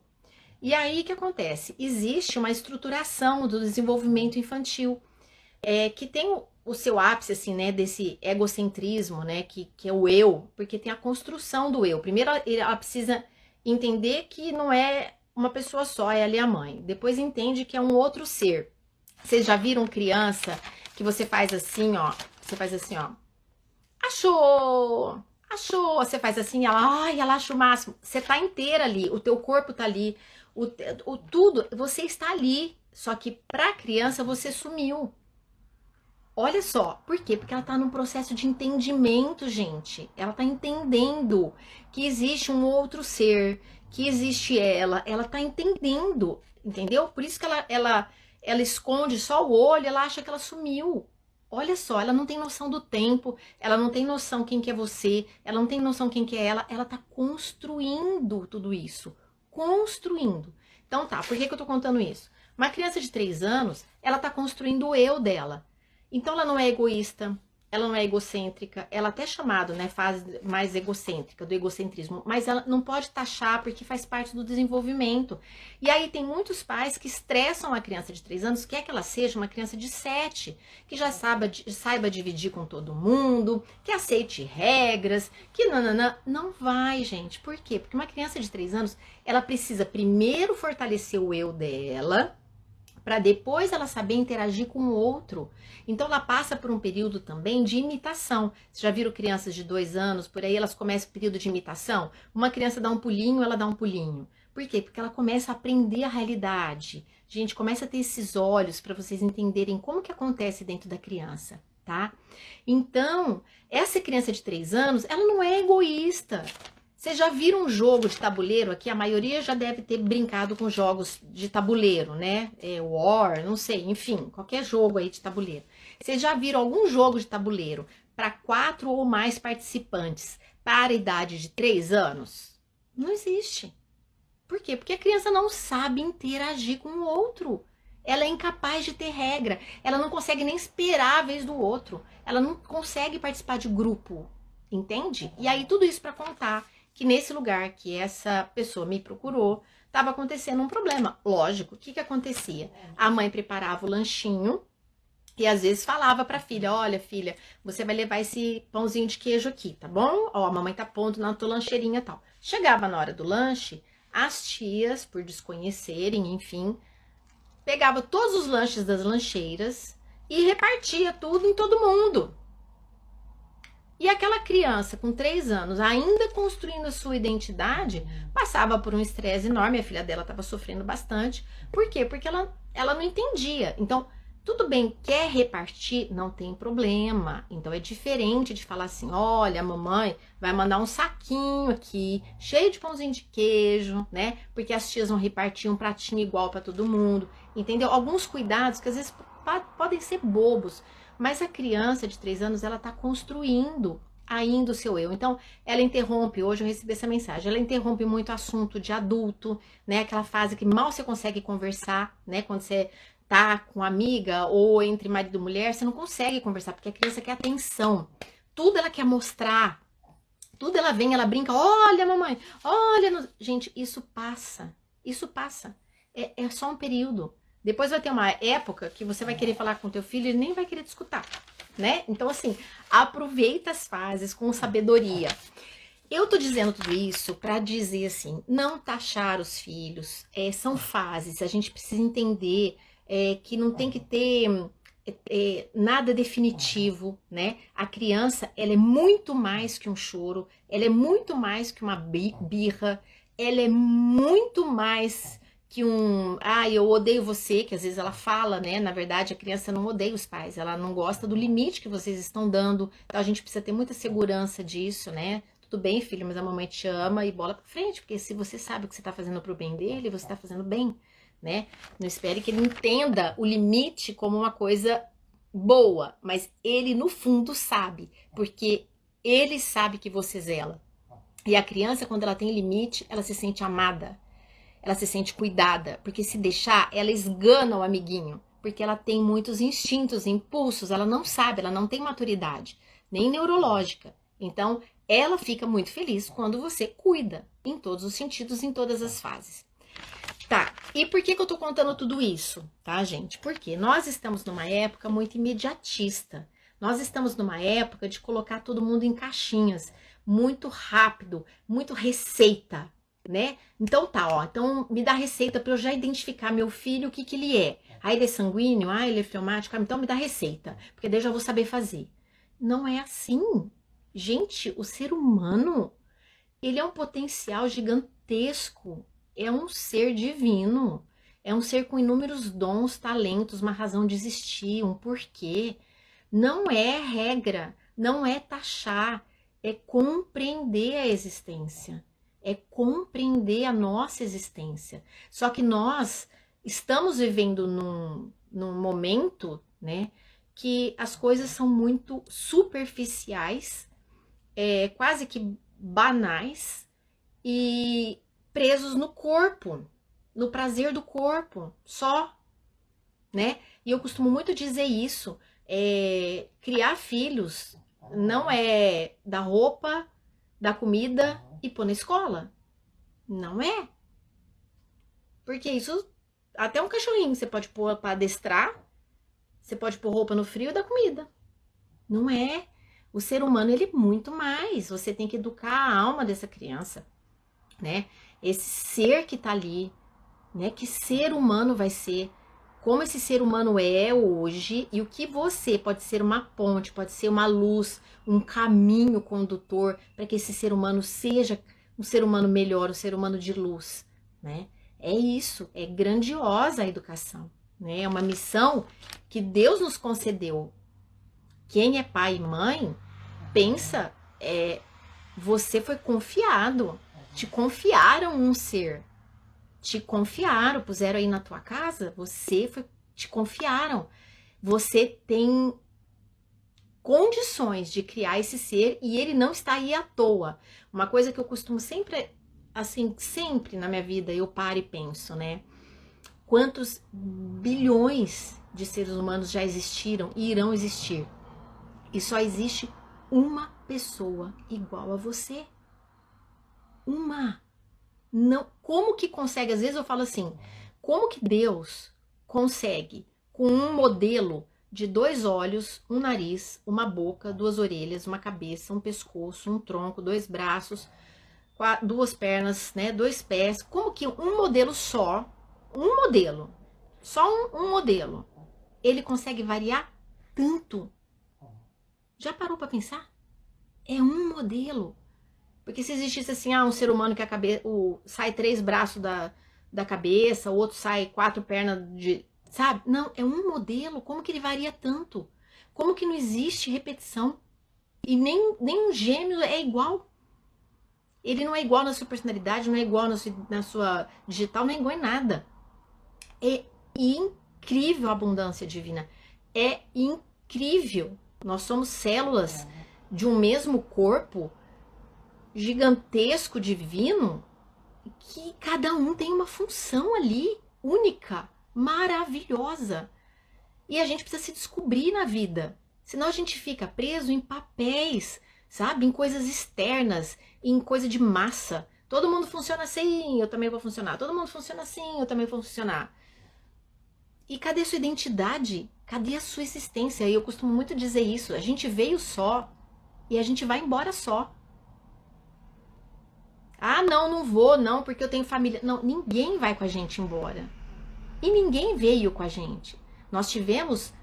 E aí o que acontece? Existe uma estruturação do desenvolvimento infantil, que tem o seu ápice, assim, né, desse egocentrismo, né, que é o eu, porque tem a construção do eu. Primeiro ela precisa entender que não é uma pessoa só, é ali a mãe. Depois entende que é um outro ser. Vocês já viram criança que você faz assim, ó, você faz assim, ó, achou, achou, você faz assim, ela acha o máximo. Você tá inteira ali, o teu corpo tá ali, o tudo, você está ali, só que pra criança você sumiu. Olha só, por quê? Porque ela tá num processo de entendimento, gente. Ela tá entendendo que existe um outro ser, que existe ela tá entendendo, entendeu? Por isso que ela esconde só o olho, ela acha que ela sumiu. Olha só, ela não tem noção do tempo, ela não tem noção quem que é você, ela não tem noção quem que é ela tá construindo tudo isso. Construindo. Então tá, por que eu tô contando isso? Uma criança de 3 anos, ela tá construindo o eu dela. Então ela não é egoísta, ela não é egocêntrica, ela até é chamado, né, fase mais egocêntrica, do egocentrismo, mas ela não pode taxar porque faz parte do desenvolvimento. E aí tem muitos pais que estressam a criança de 3 anos, quer que ela seja uma criança de 7, que já saiba dividir com todo mundo, que aceite regras, que nananã. Não vai, gente. Por quê? Porque uma criança de 3 anos, ela precisa primeiro fortalecer o eu dela, para depois ela saber interagir com o outro. Então ela passa por um período também de imitação. Vocês já viram crianças de 2 anos, por aí elas começam o período de imitação? Uma criança dá um pulinho, ela dá um pulinho. Por quê? Porque ela começa a aprender a realidade. Gente, começa a ter esses olhos para vocês entenderem como que acontece dentro da criança, tá? Então, essa criança de 3 anos, ela não é egoísta. Vocês já viram um jogo de tabuleiro aqui? A maioria já deve ter brincado com jogos de tabuleiro, né? War, não sei, enfim, qualquer jogo aí de tabuleiro. Vocês já viram algum jogo de tabuleiro para 4 ou mais participantes para a idade de 3 anos? Não existe. Por quê? Porque a criança não sabe interagir com o outro. Ela é incapaz de ter regra. Ela não consegue nem esperar a vez do outro. Ela não consegue participar de grupo. Entende? E aí tudo isso para contar que nesse lugar que essa pessoa me procurou, estava acontecendo um problema. Lógico, o que acontecia? A mãe preparava o lanchinho e às vezes falava para a filha, olha filha, você vai levar esse pãozinho de queijo aqui, tá bom? Ó, a mamãe tá pondo na tua lancheirinha e tal. Chegava na hora do lanche, as tias, por desconhecerem, enfim, pegava todos os lanches das lancheiras e repartia tudo em todo mundo. E aquela criança com 3 anos, ainda construindo a sua identidade, passava por um estresse enorme. A filha dela estava sofrendo bastante. Por quê? Porque ela não entendia. Então, tudo bem, quer repartir? Não tem problema. Então, é diferente de falar assim, olha, a mamãe vai mandar um saquinho aqui, cheio de pãozinho de queijo, né? Porque as tias vão repartir um pratinho igual para todo mundo. Entendeu? Alguns cuidados que às vezes podem ser bobos, mas a criança de 3 anos, ela está construindo ainda o seu eu. Então, ela interrompe, hoje eu recebi essa mensagem, ela interrompe muito assunto de adulto, né? Aquela fase que mal você consegue conversar, né? Quando você tá com amiga ou entre marido e mulher, você não consegue conversar, porque a criança quer atenção. Tudo ela quer mostrar. Tudo ela vem, ela brinca, olha mamãe, olha... Gente, isso passa. Isso passa. É só um período. Depois vai ter uma época que você vai querer falar com teu filho e ele nem vai querer te escutar, né? Então, assim, aproveita as fases com sabedoria. Eu tô dizendo tudo isso para dizer assim, não taxar os filhos, são fases, a gente precisa entender que não tem que ter nada definitivo, né? A criança, ela é muito mais que um choro, ela é muito mais que uma birra, ela é muito mais que eu odeio você, que às vezes ela fala, né? Na verdade, a criança não odeia os pais, ela não gosta do limite que vocês estão dando. Então a gente precisa ter muita segurança disso, né? Tudo bem, filho, mas a mamãe te ama e bola pra frente, porque se você sabe o que você tá fazendo pro bem dele, você tá fazendo bem, né? Não espere que ele entenda o limite como uma coisa boa, mas ele no fundo sabe, porque ele sabe que você zela. E a criança, quando ela tem limite, ela se sente amada, ela se sente cuidada, porque se deixar, ela esgana o amiguinho, porque ela tem muitos instintos, impulsos, ela não sabe, ela não tem maturidade, nem neurológica. Então, ela fica muito feliz quando você cuida, em todos os sentidos, em todas as fases. Tá, e por que eu tô contando tudo isso, tá, gente? Porque nós estamos numa época muito imediatista. Nós estamos numa época de colocar todo mundo em caixinhas, muito rápido, muito receita, né? Então tá, ó, então me dá receita para eu já identificar meu filho, o que que ele é. Ah, ele é sanguíneo, ah, ele é fleumático, então me dá receita, porque daí eu já vou saber fazer. Não é assim. Gente, o ser humano, ele é um potencial gigantesco, é um ser divino, é um ser com inúmeros dons, talentos, uma razão de existir, um porquê. Não é regra, não é taxar, é compreender a existência, é compreender a nossa existência. Só que nós estamos vivendo num momento, né, que as coisas são muito superficiais, quase que banais e presos no corpo, no prazer do corpo, só, né? E eu costumo muito dizer isso, criar filhos não é dar roupa, dar comida e pôr na escola. Não é. Porque isso, até um cachorrinho você pode pôr para adestrar, você pode pôr roupa no frio e dar comida. Não é. O ser humano, ele é muito mais. Você tem que educar a alma dessa criança, né? Esse ser que tá ali, né? Que ser humano vai ser, como esse ser humano é hoje e o que você pode ser uma ponte, pode ser uma luz, um caminho condutor para que esse ser humano seja um ser humano melhor, um ser humano de luz, né? É isso, é grandiosa a educação, né? É uma missão que Deus nos concedeu. Quem é pai e mãe, pensa, você foi confiado, te confiaram um ser, te confiaram, puseram aí na tua casa, te confiaram. Você tem condições de criar esse ser e ele não está aí à toa. Uma coisa que eu costumo sempre, assim, sempre na minha vida, eu paro e penso, né? Quantos bilhões de seres humanos já existiram e irão existir? E só existe uma pessoa igual a você. Uma. Não, como que consegue? Às vezes eu falo assim, como que Deus consegue, com um modelo de 2 olhos, um nariz, uma boca, 2 orelhas, uma cabeça, um pescoço, um tronco, 2 braços, 2 pernas, né, 2 pés, como que um modelo só, um modelo, ele consegue variar tanto? Já parou para pensar? É um modelo. Porque se existisse assim, um ser humano que sai 3 braços da cabeça, o outro sai 4 pernas sabe? Não, é um modelo. Como que ele varia tanto? Como que não existe repetição? E nem um gêmeo é igual. Ele não é igual na sua personalidade, não é igual na sua digital, não é igual em nada. É incrível a abundância divina. É incrível. Nós somos células de um mesmo corpo gigantesco, divino, que cada um tem uma função ali, única, maravilhosa. E a gente precisa se descobrir na vida. Senão a gente fica preso em papéis, sabe? Em coisas externas, em coisa de massa. Todo mundo funciona assim, eu também vou funcionar. Todo mundo funciona assim, eu também vou funcionar. E cadê a sua identidade? Cadê a sua existência? E eu costumo muito dizer isso. A gente veio só e a gente vai embora só. Ah, não vou, não, porque eu tenho família. Não, ninguém vai com a gente embora. E ninguém veio com a gente. Nós tivemos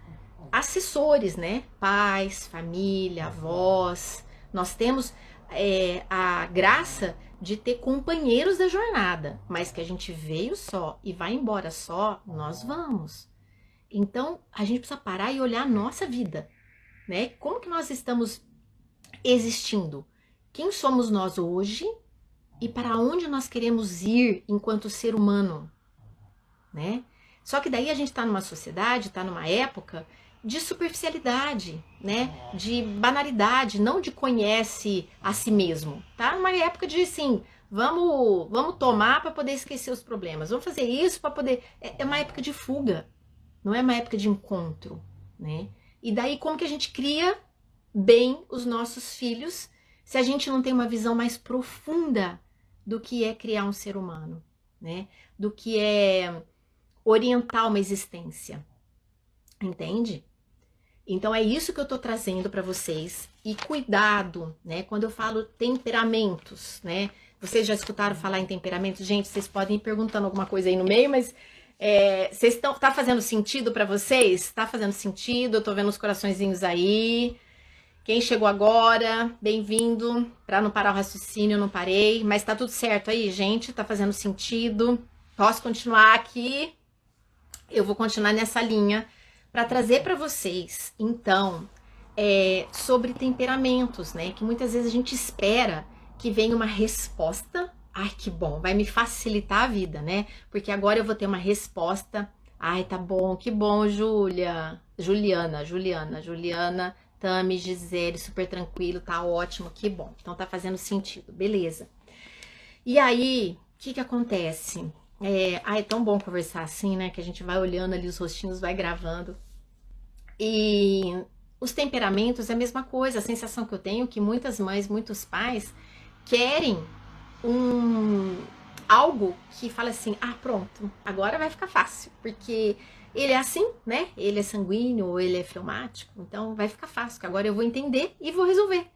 assessores, né? Pais, família, avós. Nós temos a graça de ter companheiros da jornada. Mas que a gente veio só e vai embora só, nós vamos. Então, a gente precisa parar e olhar a nossa vida, né? Como que nós estamos existindo? Quem somos nós hoje? E para onde nós queremos ir enquanto ser humano, né? Só que daí a gente está numa sociedade, está numa época de superficialidade, né? De banalidade, não de conhece a si mesmo, tá? Uma época de assim, vamos tomar para poder esquecer os problemas, vamos fazer isso para poder. É uma época de fuga, não é uma época de encontro, né? E daí como que a gente cria bem os nossos filhos se a gente não tem uma visão mais profunda do que é criar um ser humano, né? Do que é orientar uma existência, entende? Então é isso que eu tô trazendo para vocês. E cuidado, né? Quando eu falo temperamentos, né? Vocês já escutaram falar em temperamentos? Gente, vocês podem ir perguntando alguma coisa aí no meio, mas vocês tá fazendo sentido para vocês? Tá fazendo sentido? Eu tô vendo os coraçõezinhos aí. Quem chegou agora, bem-vindo. Para não parar o raciocínio, eu não parei. Mas tá tudo certo aí, gente? Tá fazendo sentido? Posso continuar aqui? Eu vou continuar nessa linha para trazer para vocês, então, sobre temperamentos, né? Que muitas vezes a gente espera que venha uma resposta. Ai, que bom, vai me facilitar a vida, né? Porque agora eu vou ter uma resposta. Ai, tá bom, que bom, Juliana, Tami, Gisele, super tranquilo, tá ótimo, que bom. Então tá fazendo sentido, beleza. E aí, o que acontece? É tão bom conversar assim, né? Que a gente vai olhando ali os rostinhos, vai gravando. E os temperamentos é a mesma coisa. A sensação que eu tenho é que muitas mães, muitos pais querem algo que fala assim, pronto, agora vai ficar fácil. Porque ele é assim, né? Ele é sanguíneo ou ele é fleumático. Então vai ficar fácil, que agora eu vou entender e vou resolver.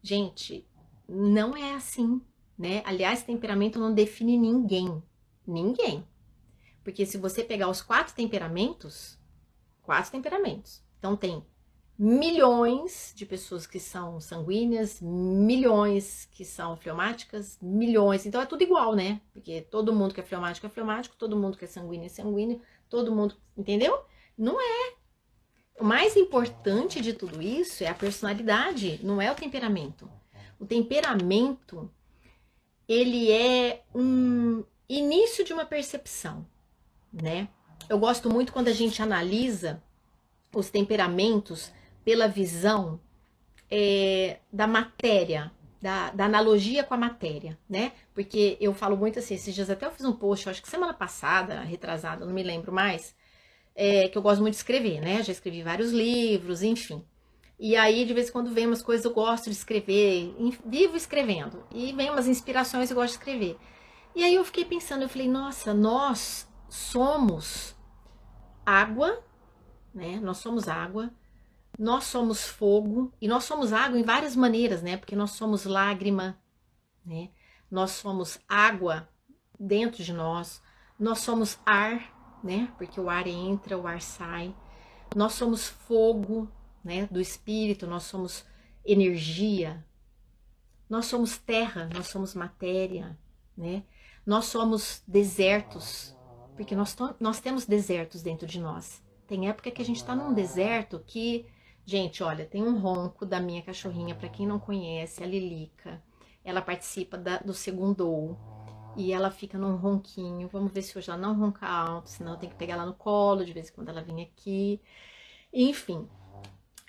Gente, não é assim, né? Aliás, temperamento não define ninguém. Ninguém. Porque se você pegar os 4 temperamentos, então tem milhões de pessoas que são sanguíneas, milhões que são fleumáticas, milhões. Então é tudo igual, né? Porque todo mundo que é fleumático, todo mundo que é sanguíneo, todo mundo, entendeu? Não é. O mais importante de tudo isso é a personalidade, não é o temperamento. O temperamento, ele é um início de uma percepção, né? Eu gosto muito quando a gente analisa os temperamentos pela visão da matéria, da analogia com a matéria, né? Porque eu falo muito assim, esses dias até eu fiz um post, acho que semana passada, retrasada, não me lembro mais, que eu gosto muito de escrever, né? Já escrevi vários livros, enfim. E aí, de vez em quando, vem umas coisas, eu gosto de escrever, vivo escrevendo. E vem umas inspirações, eu gosto de escrever. E aí eu fiquei pensando, eu falei, nossa, nós somos água, né? Nós somos água, nós somos fogo, e nós somos água em várias maneiras, né? Porque nós somos lágrima, né? Nós somos água dentro de nós somos ar, né? Porque o ar entra, o ar sai. Nós somos fogo, né? Do espírito, nós somos energia. Nós somos terra, nós somos matéria, né? Nós somos desertos, porque nós temos desertos dentro de nós. Tem época que a gente tá num deserto que, gente, olha, tem um ronco da minha cachorrinha, para quem não conhece, a Lilica. Ela participa do Segundo e ela fica num ronquinho. Vamos ver se hoje ela não ronca alto, senão eu tenho que pegar ela no colo de vez em quando ela vem aqui. Enfim.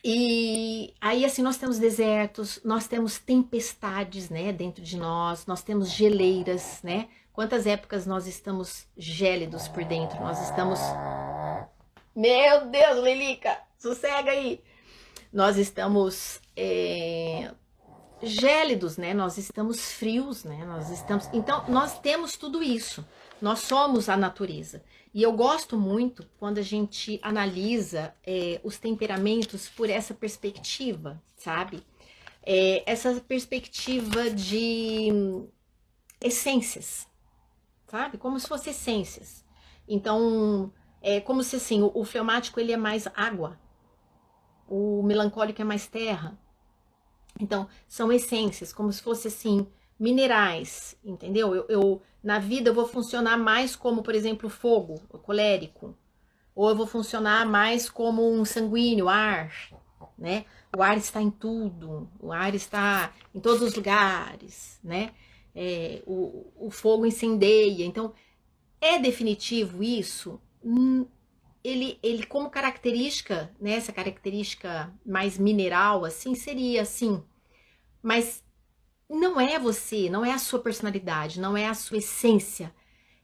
E aí, assim, nós temos desertos, nós temos tempestades, né, dentro de nós temos geleiras, né? Quantas épocas nós estamos gélidos por dentro, nós estamos... Meu Deus, Lilica, sossega aí! Nós estamos gélidos, né? Nós estamos frios, né? Então, nós temos tudo isso. Nós somos a natureza. E eu gosto muito quando a gente analisa os temperamentos por essa perspectiva, sabe? Essa perspectiva de essências, sabe? Como se fossem essências. Então, é como se assim, o fleumático ele é mais água, o melancólico é mais terra. Então, são essências, como se fosse assim, minerais, entendeu? Eu na vida eu vou funcionar mais como, por exemplo, fogo, o colérico, ou eu vou funcionar mais como um sanguíneo, ar, né? O ar está em tudo, o ar está em todos os lugares, né? O fogo incendeia. Então, é definitivo isso? ele como característica, né, essa característica mais mineral, assim, seria assim, mas não é você, não é a sua personalidade, não é a sua essência,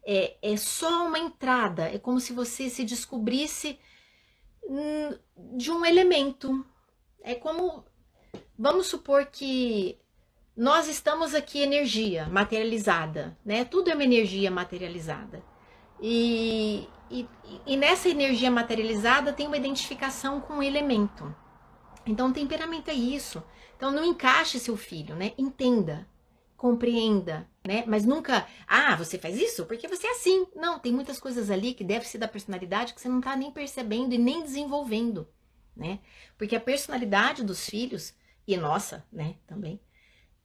é só uma entrada, é como se você se descobrisse de um elemento, é como, vamos supor que nós estamos aqui energia materializada, né, tudo é uma energia materializada, e nessa energia materializada tem uma identificação com o elemento. Então, o temperamento é isso. Então, não encaixe seu filho, né? Entenda, compreenda, né? Mas nunca, você faz isso porque você é assim. Não, tem muitas coisas ali que deve ser da personalidade que você não tá nem percebendo e nem desenvolvendo, né? Porque a personalidade dos filhos, e nossa, né, também,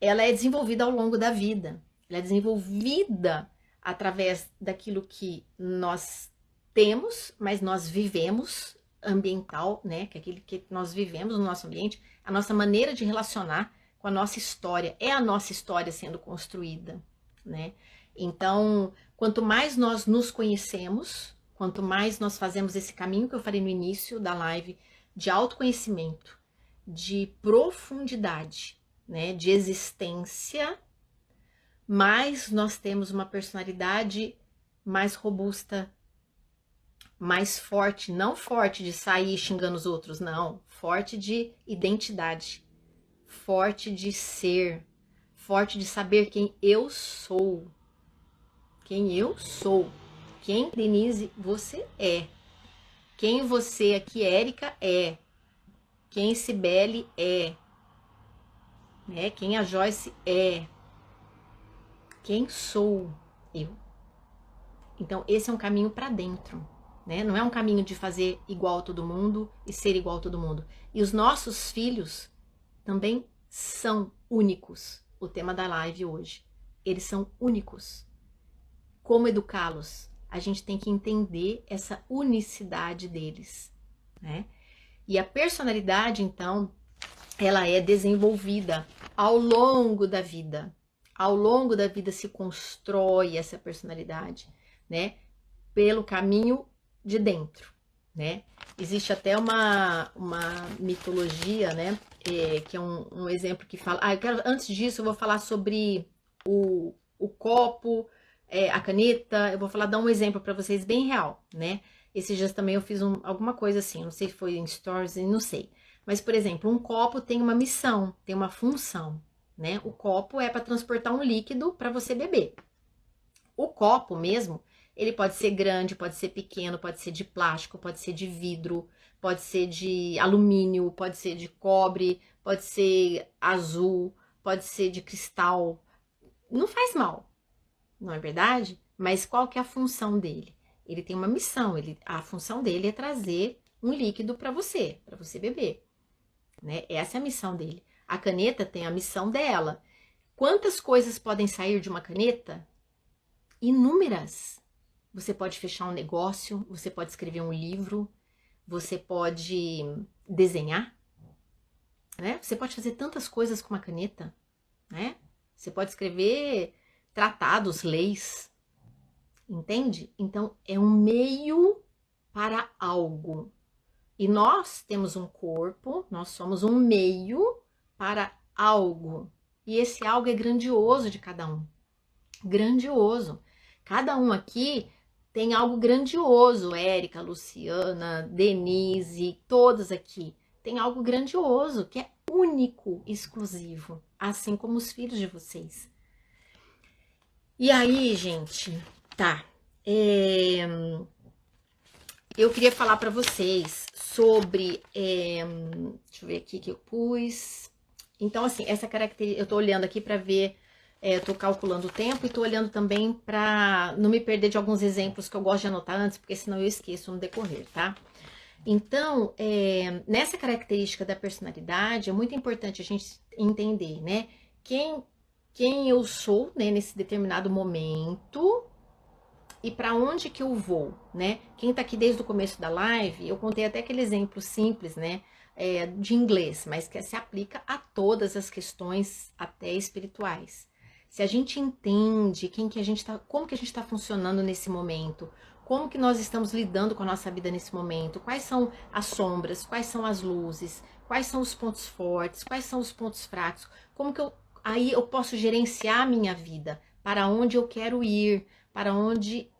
ela é desenvolvida ao longo da vida. Ela é desenvolvida através daquilo que nós temos, mas nós vivemos, ambiental, né? Que é aquilo que nós vivemos no nosso ambiente, a nossa maneira de relacionar com a nossa história, é a nossa história sendo construída, né? Então, quanto mais nós nos conhecemos, quanto mais nós fazemos esse caminho que eu falei no início da live, de autoconhecimento, de profundidade, né? De existência, mais nós temos uma personalidade mais robusta, mais forte, não forte de sair xingando os outros, não, forte de identidade, forte de ser, forte de saber quem eu sou, quem Denise você é, quem você aqui, Érica, é, quem Cibele é, né? Quem a Joyce é, quem sou eu. Então esse é um caminho para dentro, né? Não é um caminho de fazer igual a todo mundo e ser igual a todo mundo. E os nossos filhos também são únicos. O tema da live hoje, eles são únicos. Como educá-los? A gente tem que entender essa unicidade deles, né? E a personalidade, então, ela é desenvolvida ao longo da vida. Ao longo da vida se constrói essa personalidade, né? Pelo caminho de dentro, né? Existe até uma mitologia, né? Que é um exemplo que fala... antes disso, eu vou falar sobre o copo, a caneta. Eu vou dar um exemplo para vocês bem real, né? Esses dias também eu fiz alguma coisa assim, não sei se foi em stories, não sei. Mas, por exemplo, um copo tem uma missão, tem uma função, né? O copo é para transportar um líquido para você beber. O copo mesmo, ele pode ser grande, pode ser pequeno, pode ser de plástico, pode ser de vidro, pode ser de alumínio, pode ser de cobre, pode ser azul, pode ser de cristal. Não faz mal, não é verdade? Mas qual que é a função dele? Ele tem uma missão, a função dele é trazer um líquido para você beber, né? Essa é a missão dele. A caneta tem a missão dela. Quantas coisas podem sair de uma caneta? Inúmeras. Você pode fechar um negócio, você pode escrever um livro, você pode desenhar, né? Você pode fazer tantas coisas com uma caneta, né? Você pode escrever tratados, leis, entende? Então, é um meio para algo. E nós temos um corpo, nós somos um meio para algo. E esse algo é grandioso de cada um. Grandioso. Cada um aqui tem algo grandioso. Érica, Luciana, Denise, todas aqui. Tem algo grandioso, que é único, exclusivo. Assim como os filhos de vocês. E aí, gente, tá. Eu queria falar para vocês sobre... deixa eu ver aqui que eu pus. Então, assim, essa característica... Eu tô olhando aqui para ver... eu tô calculando o tempo e tô olhando também para não me perder de alguns exemplos que eu gosto de anotar antes, porque senão eu esqueço no decorrer, tá? Então, nessa característica da personalidade, é muito importante a gente entender, né? Quem eu sou, né, nesse determinado momento e para onde que eu vou, né? Quem tá aqui desde o começo da live, eu contei até aquele exemplo simples, né? De inglês, mas que se aplica a todas as questões até espirituais. Se a gente entende como que a gente tá funcionando nesse momento, como que nós estamos lidando com a nossa vida nesse momento, quais são as sombras, quais são as luzes, quais são os pontos fortes, quais são os pontos fracos, como que aí eu posso gerenciar a minha vida, para onde eu quero ir, para onde,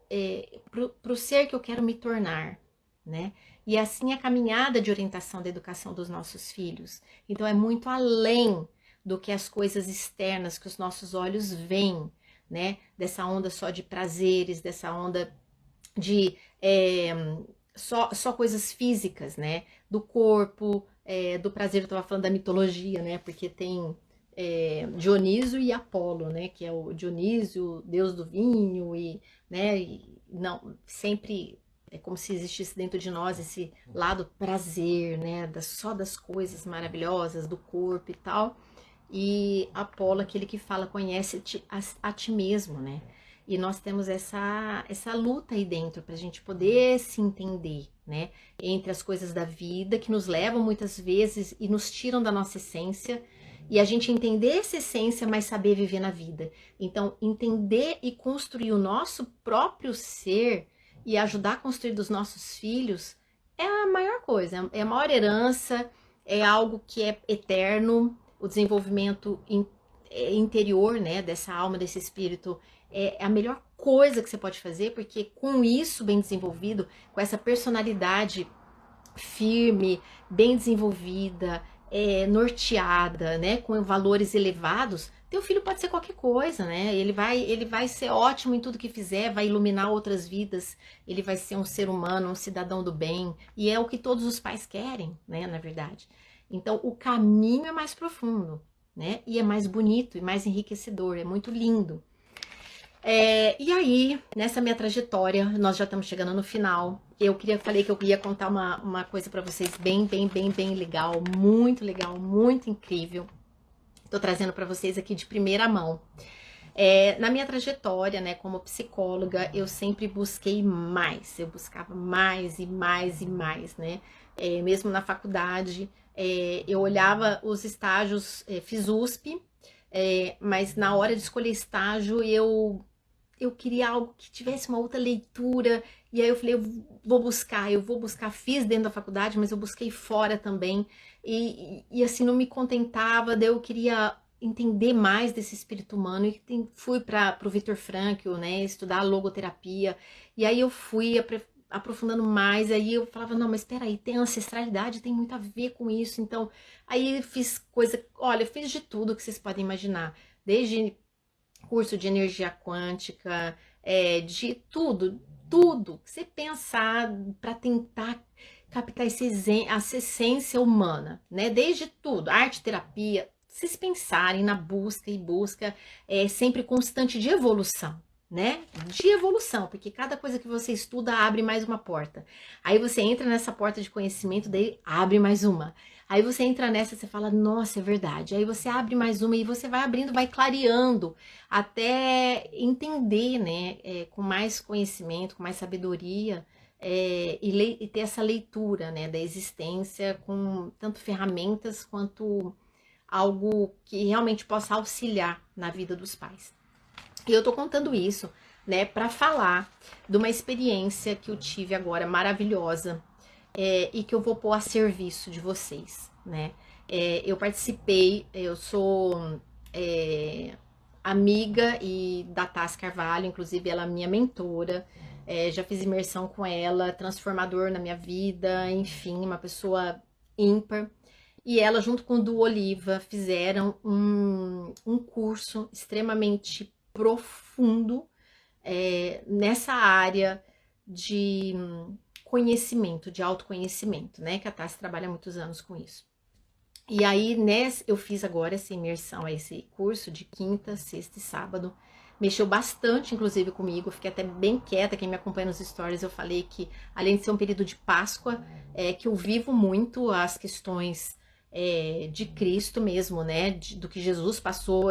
para o ser que eu quero me tornar, né? E assim a caminhada de orientação da educação dos nossos filhos. Então é muito além do que as coisas externas que os nossos olhos veem, né? Dessa onda só de prazeres, dessa onda de só coisas físicas, né? Do corpo, do prazer, eu estava falando da mitologia, né? Porque tem Dionísio e Apolo, né? Que é o Dionísio, deus do vinho, né? E não, sempre é como se existisse dentro de nós esse lado prazer, né? Só das coisas maravilhosas, do corpo e tal. E Apolo, aquele que fala, conhece-te a ti mesmo, né? E nós temos essa luta aí dentro para a gente poder se entender, né? Entre as coisas da vida que nos levam muitas vezes e nos tiram da nossa essência, e a gente entender essa essência, mas saber viver na vida. Então, entender e construir o nosso próprio ser e ajudar a construir dos nossos filhos é a maior coisa, é a maior herança, é algo que é eterno. O desenvolvimento interior, né, dessa alma, desse espírito, é a melhor coisa que você pode fazer, porque com isso bem desenvolvido, com essa personalidade firme, bem desenvolvida, norteada, né, com valores elevados, teu filho pode ser qualquer coisa, né? Ele vai ser ótimo em tudo que fizer, vai iluminar outras vidas, ele vai ser um ser humano, um cidadão do bem, e é o que todos os pais querem, né, na verdade. Então, o caminho é mais profundo, né? E é mais bonito e mais enriquecedor, é muito lindo. E aí, nessa minha trajetória, nós já estamos chegando no final. Falei que eu queria contar uma coisa para vocês bem legal, muito incrível. Tô trazendo para vocês aqui de primeira mão. Na minha trajetória, né, como psicóloga, eu sempre busquei mais. Eu buscava mais e mais e mais, né? Mesmo na faculdade, eu olhava os estágios, fiz USP, mas na hora de escolher estágio, eu queria algo que tivesse uma outra leitura, e aí eu falei, eu vou buscar, fiz dentro da faculdade, mas eu busquei fora também, e assim, não me contentava, daí eu queria entender mais desse espírito humano, e fui para o Viktor Frankl, né, estudar logoterapia, e aí eu fui aprofundando mais, aí eu falava, não, mas espera aí, tem ancestralidade, tem muito a ver com isso, então, aí fiz olha, eu fiz de tudo que vocês podem imaginar, desde curso de energia quântica, de tudo que você pensar para tentar captar essa essência humana, né? Desde tudo, arte, terapia, vocês pensarem na busca sempre constante de evolução, né? De evolução, porque cada coisa que você estuda abre mais uma porta. Aí você entra nessa porta de conhecimento, daí abre mais uma. Aí você entra nessa e você fala, nossa, é verdade. Aí você abre mais uma e você vai abrindo, vai clareando, até entender, né, com mais conhecimento, com mais sabedoria, e ter essa leitura, né, da existência com tanto ferramentas quanto algo que realmente possa auxiliar na vida dos pais. E eu tô contando isso, né, para falar de uma experiência que eu tive agora maravilhosa, e que eu vou pôr a serviço de vocês, né? Eu participei, eu sou amiga da Tassi Carvalho, inclusive ela é minha mentora, já fiz imersão com ela, transformador na minha vida, enfim, uma pessoa ímpar. E ela, junto com o Du Oliva, fizeram um curso extremamente profundo nessa área de conhecimento, de autoconhecimento, né? Que a Tassi trabalha há muitos anos com isso. E aí, eu fiz agora essa imersão, esse curso de quinta, sexta e sábado. Mexeu bastante, inclusive, comigo. Fiquei até bem quieta. Quem me acompanha nos stories, eu falei que, além de ser um período de Páscoa, que eu vivo muito as questões de Cristo mesmo, né? Do que Jesus passou.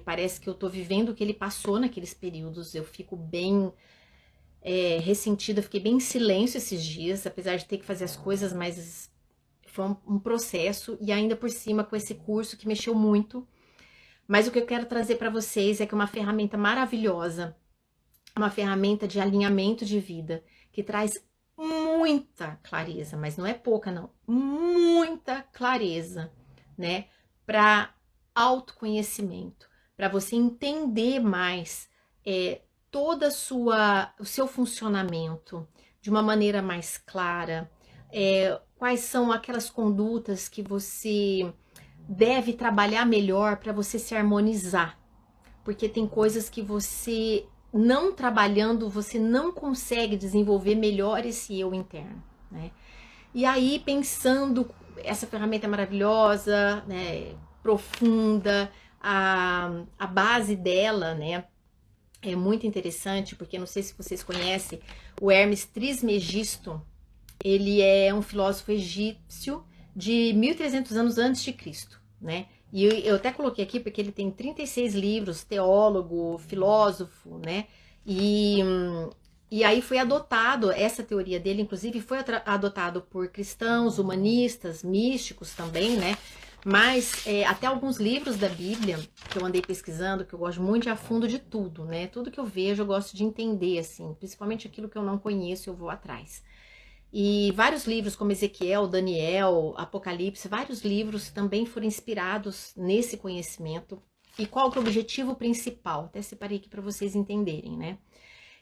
Parece que eu tô vivendo o que ele passou naqueles períodos. Eu fico bem ressentida, fiquei bem em silêncio esses dias, apesar de ter que fazer as coisas, mas foi um processo, e ainda por cima com esse curso que mexeu muito. Mas o que eu quero trazer para vocês é que é uma ferramenta maravilhosa, uma ferramenta de alinhamento de vida, que traz muita clareza, mas não é pouca não, muita clareza, né, para autoconhecimento, para você entender mais toda o seu funcionamento de uma maneira mais clara, quais são aquelas condutas que você deve trabalhar melhor para você se harmonizar, porque tem coisas que você não trabalhando, você não consegue desenvolver melhor esse eu interno, né? E aí, pensando, essa ferramenta é maravilhosa, né, profunda, a base dela, né, é muito interessante, porque não sei se vocês conhecem, o Hermes Trismegisto, ele é um filósofo egípcio de 1300 anos antes de Cristo, né? E eu até coloquei aqui porque ele tem 36 livros, teólogo, filósofo, né? E aí foi adotado, essa teoria dele, inclusive, foi adotado por cristãos, humanistas, místicos também, né? Mas até alguns livros da Bíblia, que eu andei pesquisando, que eu gosto muito de a fundo de tudo, né? Tudo que eu vejo eu gosto de entender, assim, principalmente aquilo que eu não conheço, eu vou atrás. E vários livros como Ezequiel, Daniel, Apocalipse, vários livros também foram inspirados nesse conhecimento. E qual que é o objetivo principal? Até separei aqui para vocês entenderem, né?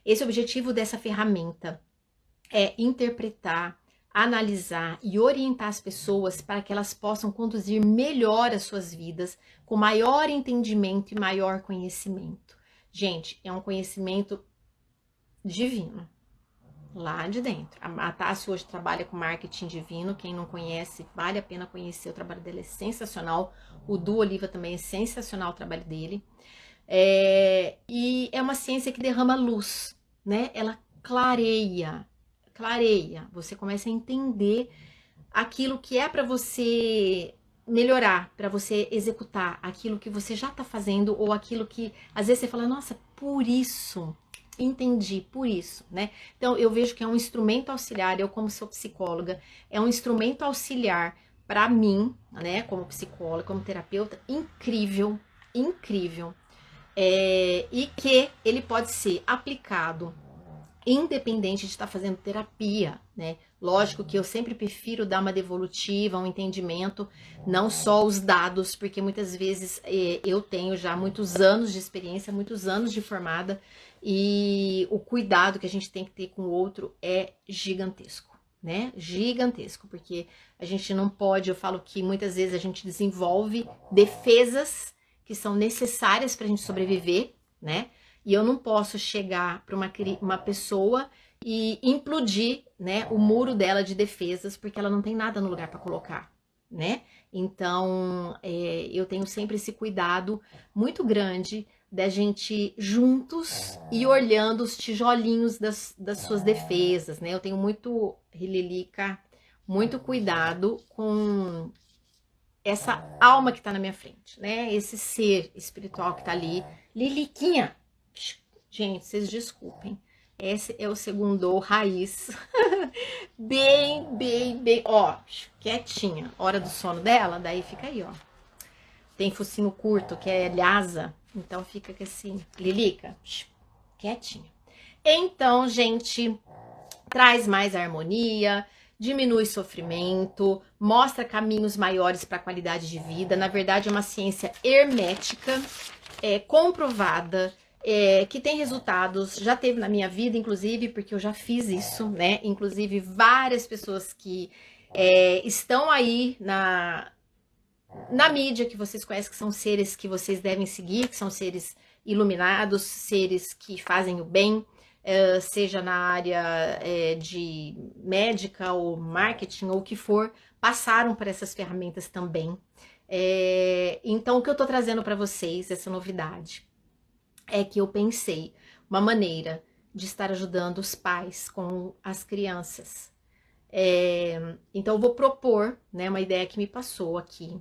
Esse objetivo dessa ferramenta é interpretar, analisar e orientar as pessoas para que elas possam conduzir melhor as suas vidas, com maior entendimento e maior conhecimento. Gente, é um conhecimento divino. Lá de dentro. A Tassi hoje trabalha com marketing divino. Quem não conhece, vale a pena conhecer. O trabalho dele é sensacional. O Du Oliva também é sensacional o trabalho dele. E é uma ciência que derrama luz, né? Ela clareia. Você começa a entender aquilo que é para você melhorar, para você executar aquilo que você já está fazendo ou aquilo que às vezes você fala, nossa, por isso. Entendi, por isso, né? Então, eu vejo que é um instrumento auxiliar, eu como sou psicóloga, é um instrumento auxiliar para mim, né, como psicóloga, como terapeuta, incrível, incrível. E que ele pode ser aplicado independente de estar fazendo terapia, né? Lógico que eu sempre prefiro dar uma devolutiva, um entendimento, não só os dados, porque muitas vezes eu tenho já muitos anos de experiência, muitos anos de formada, e o cuidado que a gente tem que ter com o outro é gigantesco, né? Gigantesco, porque a gente não pode, eu falo que muitas vezes a gente desenvolve defesas que são necessárias para a gente sobreviver, né? E eu não posso chegar para uma pessoa e implodir, né, o muro dela de defesas, porque ela não tem nada no lugar para colocar, né? Então, eu tenho sempre esse cuidado muito grande da gente juntos e olhando os tijolinhos das suas defesas, né? Eu tenho muito, Lilica, muito cuidado com essa alma que tá na minha frente, né? Esse ser espiritual que tá ali. Liliquinha! Gente, vocês desculpem. Esse é o segundo raiz. Bem, ó, quietinha. Hora do sono dela, daí fica aí, ó. Tem focinho curto, que é lhasa. Então fica assim, Lilica, quietinha. Então, gente, traz mais harmonia, diminui sofrimento, mostra caminhos maiores para a qualidade de vida. Na verdade, é uma ciência hermética, comprovada, que tem resultados, já teve na minha vida, inclusive, porque eu já fiz isso, né? Inclusive, várias pessoas que estão aí na mídia, que vocês conhecem, que são seres que vocês devem seguir, que são seres iluminados, seres que fazem o bem, seja na área de médica ou marketing ou o que for, passaram por essas ferramentas também. Então, o que eu tô trazendo para vocês, essa novidade, é que eu pensei uma maneira de estar ajudando os pais com as crianças. Então, eu vou propor, né, uma ideia que me passou aqui.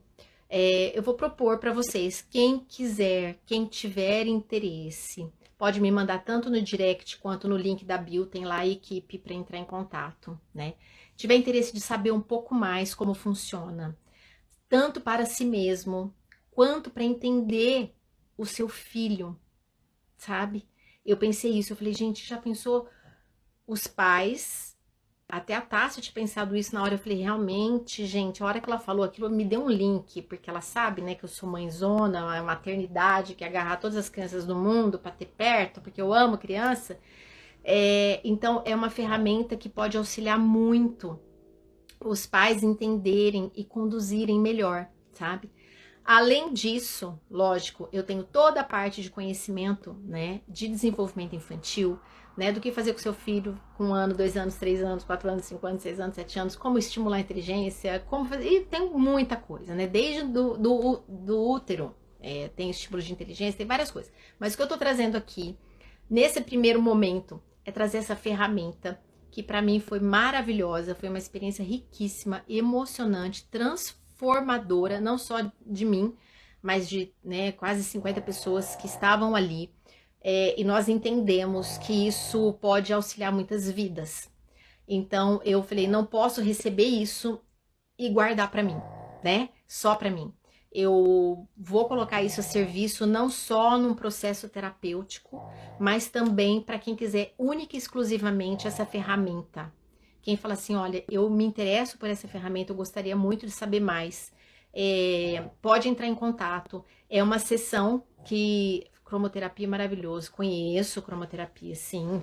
Eu vou propor para vocês, quem quiser, quem tiver interesse, pode me mandar tanto no direct quanto no link da bio, tem lá a equipe para entrar em contato, né? Tiver interesse de saber um pouco mais como funciona, tanto para si mesmo, quanto para entender o seu filho, sabe? Eu pensei isso, eu falei, gente, já pensou os pais, até a Tássia tinha pensado isso na hora, eu falei, realmente, gente, a hora que ela falou aquilo, me deu um link, porque ela sabe, né, que eu sou mãezona, uma maternidade, que agarrar todas as crianças do mundo para ter perto, porque eu amo criança. Então, é uma ferramenta que pode auxiliar muito os pais entenderem e conduzirem melhor, sabe? Além disso, lógico, eu tenho toda a parte de conhecimento, né, de desenvolvimento infantil, né, do que fazer com seu filho com 1 ano, 2 anos, 3 anos, 4 anos, 5 anos, 6 anos, 7 anos, como estimular a inteligência, como fazer, e tem muita coisa, né, desde do útero, tem estímulos de inteligência, tem várias coisas. Mas o que eu tô trazendo aqui, nesse primeiro momento, é trazer essa ferramenta que para mim foi maravilhosa, foi uma experiência riquíssima, emocionante, transformadora, não só de mim, mas de, né, quase 50 pessoas que estavam ali. E nós entendemos que isso pode auxiliar muitas vidas. Então eu falei, não posso receber isso e guardar para mim, né? Só para mim. Eu vou colocar isso a serviço não só num processo terapêutico, mas também para quem quiser única e exclusivamente essa ferramenta. Quem fala assim, olha, eu me interesso por essa ferramenta, eu gostaria muito de saber mais. Pode entrar em contato. É uma sessão que cromoterapia é maravilhoso. Conheço cromoterapia, sim.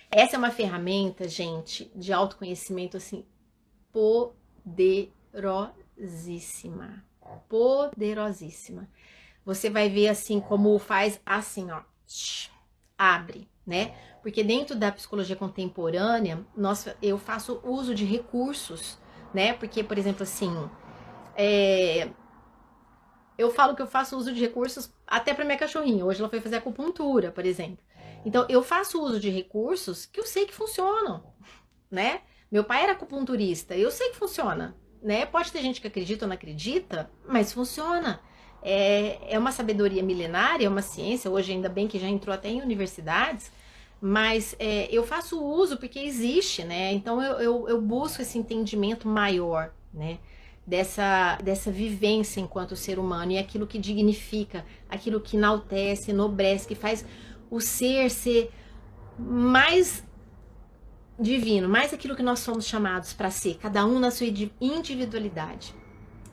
Essa é uma ferramenta, gente, de autoconhecimento assim poderosíssima. Poderosíssima. Você vai ver assim como faz assim, ó, abre, né? Porque dentro da psicologia contemporânea, eu faço uso de recursos, né? Porque, por exemplo, assim, eu falo que eu faço uso de recursos até para minha cachorrinha. Hoje ela foi fazer acupuntura, por exemplo. Então, eu faço uso de recursos que eu sei que funcionam, né? Meu pai era acupunturista, eu sei que funciona, né? Pode ter gente que acredita ou não acredita, mas funciona. É uma sabedoria milenária, é uma ciência, hoje ainda bem que já entrou até em universidades, mas eu faço uso porque existe, né? Então eu busco esse entendimento maior, né? Dessa vivência enquanto ser humano e aquilo que dignifica, aquilo que enaltece, enobrece, que faz o ser mais divino, mais aquilo que nós somos chamados para ser, cada um na sua individualidade,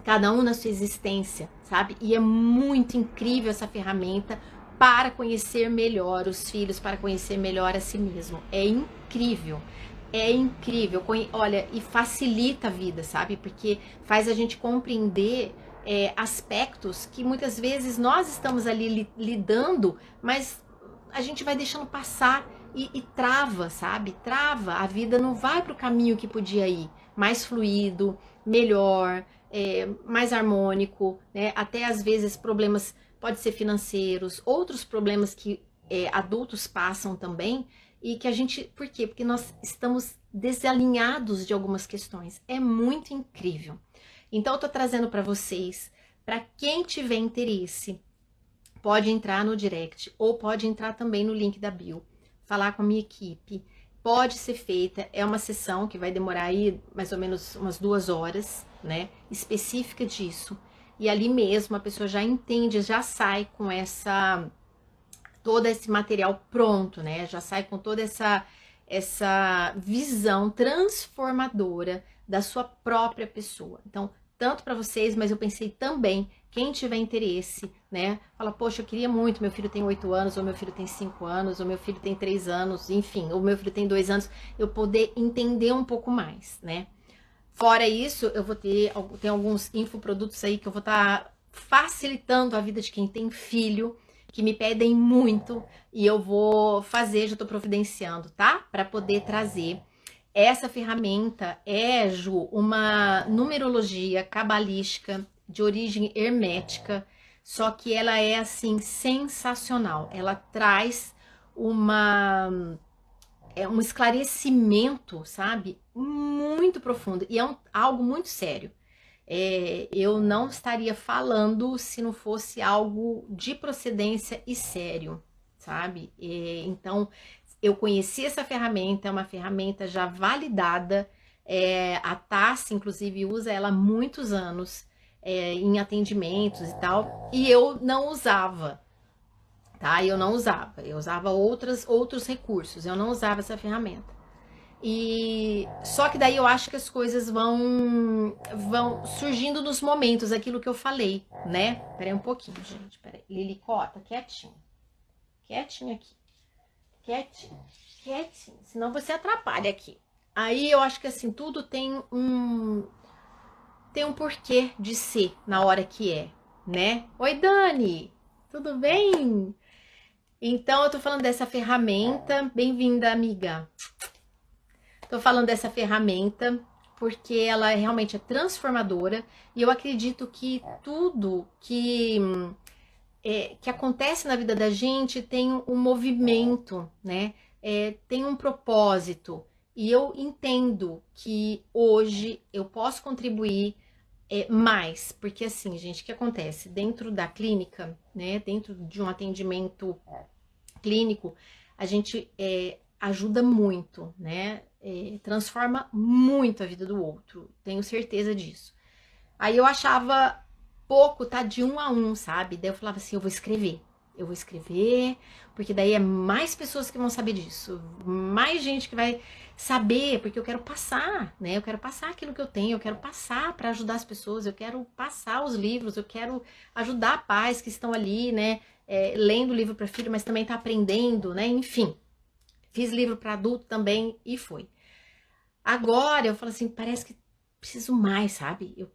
cada um na sua existência, sabe? E é muito incrível essa ferramenta para conhecer melhor os filhos, para conhecer melhor a si mesmo. É incrível. É incrível, olha, e facilita a vida, sabe? Porque faz a gente compreender aspectos que muitas vezes nós estamos ali lidando, mas a gente vai deixando passar e trava, sabe? Trava, a vida não vai para o caminho que podia ir, mais fluido, melhor, mais harmônico, né? Até às vezes problemas, pode ser financeiros, outros problemas que adultos passam também, e que a gente, por quê? Porque nós estamos desalinhados de algumas questões. É muito incrível. Então eu tô trazendo para vocês, para quem tiver interesse, pode entrar no direct ou pode entrar também no link da bio, falar com a minha equipe. Pode ser feita, é uma sessão que vai demorar aí mais ou menos umas 2 horas, né? Específica disso. E ali mesmo a pessoa já entende, já sai com todo esse material pronto, né? Já sai com toda essa visão transformadora da sua própria pessoa. Então, tanto para vocês, mas eu pensei também, quem tiver interesse, né? Fala, poxa, eu queria muito, meu filho tem 8 anos, ou meu filho tem 5 anos, ou meu filho tem 3 anos, enfim, ou meu filho tem 2 anos, eu poder entender um pouco mais, né? Fora isso, eu vou tem alguns infoprodutos aí que eu vou estar facilitando a vida de quem tem filho, que me pedem muito, e eu vou fazer, já estou providenciando, tá? Para poder trazer. Essa ferramenta Ju, uma numerologia cabalística de origem hermética, só que ela é assim sensacional. Ela traz um esclarecimento, sabe? Muito profundo e algo muito sério. Eu não estaria falando se não fosse algo de procedência e sério, sabe? Então, eu conheci essa ferramenta, é uma ferramenta já validada, a Tassi, inclusive, usa ela há muitos anos em atendimentos e tal, e eu não usava. tá? Eu não usava, eu usava outros recursos, eu não usava essa ferramenta. E só que daí eu acho que as coisas vão surgindo nos momentos, aquilo que eu falei, né? Peraí um pouquinho, gente, peraí. Lilicota, quietinho. Quietinho aqui. Quietinho, quietinho, senão você atrapalha aqui. Aí eu acho que assim, tudo tem um porquê de ser na hora que é, né? Oi, Dani, tudo bem? Então, eu tô falando dessa ferramenta. Bem-vinda, amiga. Tô falando dessa ferramenta porque ela realmente é transformadora e eu acredito que tudo que acontece na vida da gente tem um movimento, né? Tem um propósito. E eu entendo que hoje eu posso contribuir mais, porque assim, gente, o que acontece? Dentro da clínica, né? Dentro de um atendimento clínico, a gente ajuda muito, né? Transforma muito a vida do outro, tenho certeza disso. Aí eu achava pouco, tá? De um a um, sabe? Daí eu falava assim, eu vou escrever, porque daí é mais pessoas que vão saber disso, mais gente que vai saber, porque eu quero passar, né? Eu quero passar aquilo que eu tenho, eu quero passar para ajudar as pessoas, eu quero passar os livros, eu quero ajudar pais que estão ali, né? Lendo livro para filho, mas também tá aprendendo, né? Enfim, fiz livro para adulto também e foi. Agora eu falo assim, parece que preciso mais, sabe? Eu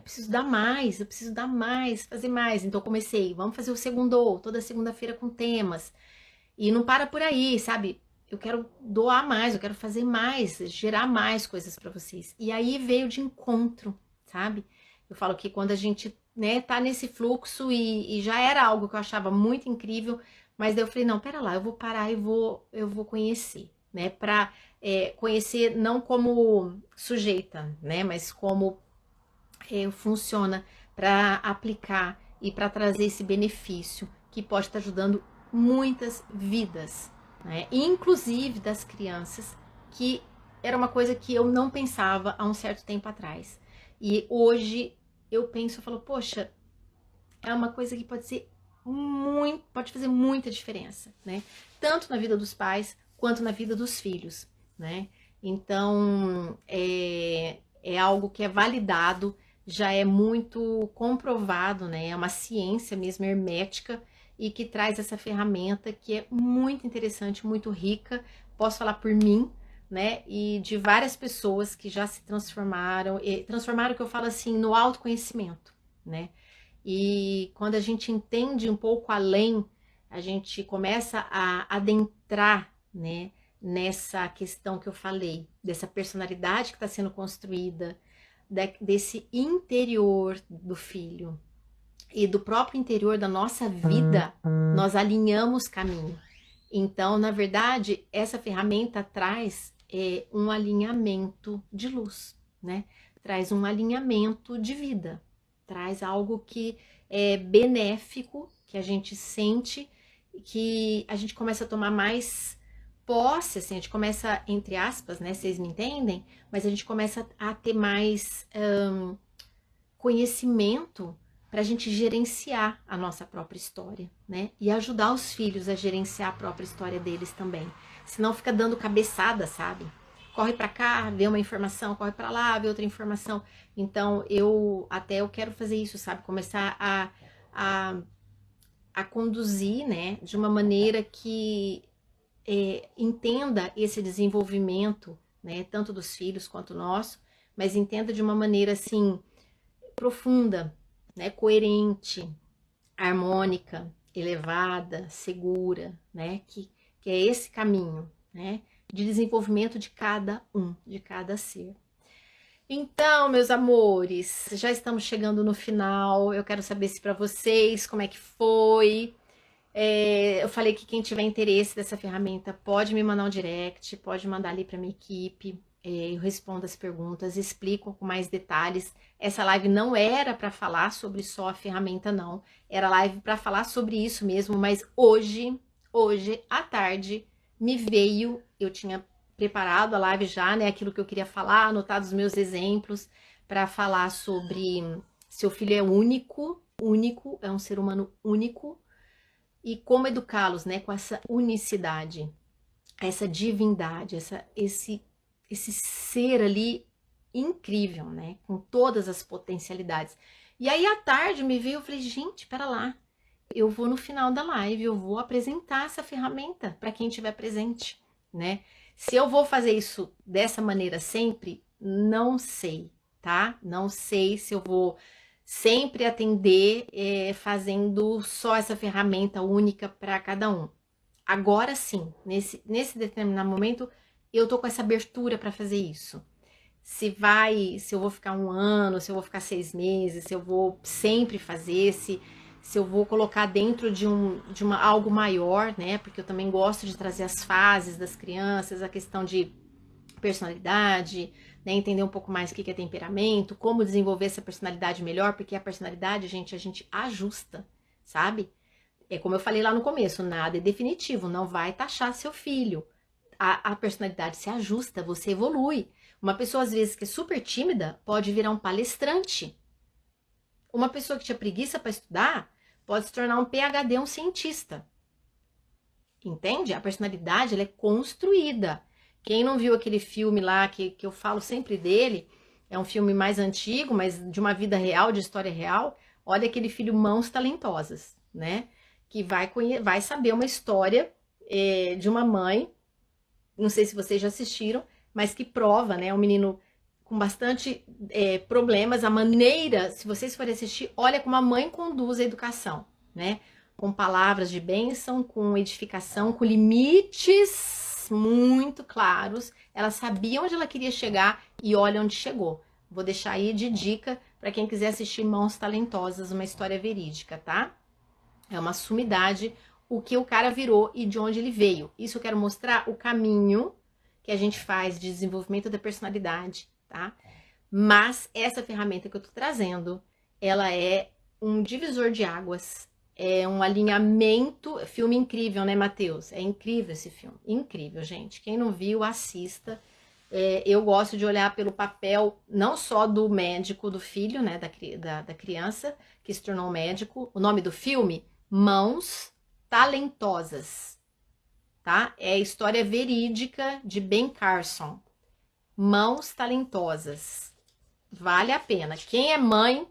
preciso dar mais, eu preciso dar mais, fazer mais. Então eu comecei, vamos fazer o segundo, toda segunda-feira com temas. E não para por aí, sabe? Eu quero doar mais, eu quero fazer mais, gerar mais coisas para vocês. E aí veio de encontro, sabe? Eu falo que quando a gente, né, tá nesse fluxo e já era algo que eu achava muito incrível, mas daí eu falei, não, pera lá, eu vou parar e eu vou conhecer, né? Pra conhecer não como sujeita, né? Mas como funciona para aplicar e para trazer esse benefício que pode estar ajudando muitas vidas, né? Inclusive das crianças, que era uma coisa que eu não pensava há um certo tempo atrás. E hoje eu penso, eu falo, poxa, é uma coisa que pode fazer muita diferença, né? Tanto na vida dos pais quanto na vida dos filhos, né? Então, é algo que é validado, já é muito comprovado, né? É uma ciência mesmo hermética e que traz essa ferramenta que é muito interessante, muito rica. Posso falar por mim, né? E de várias pessoas que já se transformaram, e transformaram, que eu falo assim, no autoconhecimento, né? E quando a gente entende um pouco além, a gente começa a adentrar, né, nessa questão que eu falei, dessa personalidade que está sendo construída, desse interior do filho e do próprio interior da nossa vida, nós alinhamos caminho. Então, na verdade, essa ferramenta traz um alinhamento de luz, né? Traz um alinhamento de vida, traz algo que é benéfico, que a gente sente, que a gente começa a tomar mais posse, assim, a gente começa, entre aspas, né, vocês me entendem, mas a gente começa a ter mais conhecimento para a gente gerenciar a nossa própria história, né, e ajudar os filhos a gerenciar a própria história deles também, senão fica dando cabeçada, sabe? Corre para cá, vê uma informação, corre para lá, vê outra informação. Então, eu quero fazer isso, sabe? Começar a conduzir, né? De uma maneira que entenda esse desenvolvimento, né? Tanto dos filhos quanto nosso, mas entenda de uma maneira, assim, profunda, né? Coerente, harmônica, elevada, segura, né? Que é esse caminho, né? De desenvolvimento de cada um, de cada ser. Então, meus amores, já estamos chegando no final. Eu quero saber se para vocês, como é que foi. Eu falei que quem tiver interesse dessa ferramenta pode me mandar um direct, pode mandar ali para minha equipe. Eu respondo as perguntas, explico com mais detalhes. Essa live não era para falar sobre só a ferramenta, não. Era live para falar sobre isso mesmo, mas hoje à tarde, eu tinha preparado a live já, né? Aquilo que eu queria falar, anotado os meus exemplos para falar sobre seu filho é único, é um ser humano único, e como educá-los, né, com essa unicidade, essa divindade, esse ser ali incrível, né, com todas as potencialidades. E aí à tarde me veio, eu falei, gente, pera lá, eu vou no final da live, eu vou apresentar essa ferramenta para quem estiver presente, né? Se eu vou fazer isso dessa maneira sempre, não sei, tá? Não sei se eu vou sempre atender fazendo só essa ferramenta única para cada um. Agora sim, nesse determinado momento, eu tô com essa abertura para fazer isso. Se eu vou ficar 1 ano, se eu vou ficar 6 meses, se eu vou sempre fazer, se eu vou colocar dentro de algo maior, né? Porque eu também gosto de trazer as fases das crianças, a questão de personalidade, né? Entender um pouco mais o que é temperamento, como desenvolver essa personalidade melhor, porque a personalidade, gente, a gente ajusta, sabe? É como eu falei lá no começo, nada é definitivo, não vai taxar seu filho. A personalidade se ajusta, você evolui. Uma pessoa, às vezes, que é super tímida, pode virar um palestrante. Uma pessoa que tinha preguiça para estudar, pode se tornar um PhD, um cientista. Entende? A personalidade, ela é construída. Quem não viu aquele filme lá, que eu falo sempre dele, é um filme mais antigo, mas de uma vida real, de história real, olha aquele filho Mãos Talentosas, né? Que vai saber uma história de uma mãe, não sei se vocês já assistiram, mas que prova, né? Um menino com bastante problemas, a maneira, se vocês forem assistir, olha como a mãe conduz a educação, né? Com palavras de bênção, com edificação, com limites muito claros. Ela sabia onde ela queria chegar e olha onde chegou. Vou deixar aí de dica para quem quiser assistir Mãos Talentosas, uma história verídica, tá? É uma sumidade o que o cara virou e de onde ele veio. Isso eu quero mostrar o caminho que a gente faz de desenvolvimento da personalidade, tá? Mas essa ferramenta que eu tô trazendo, ela é um divisor de águas, é um alinhamento, filme incrível, né, Matheus? É incrível esse filme, incrível, gente. Quem não viu, assista. Eu gosto de olhar pelo papel, não só do médico, do filho, né, da criança, que se tornou um médico. O nome do filme, Mãos Talentosas, tá? É a história verídica de Ben Carson. Mãos Talentosas. Vale a pena. Quem é mãe,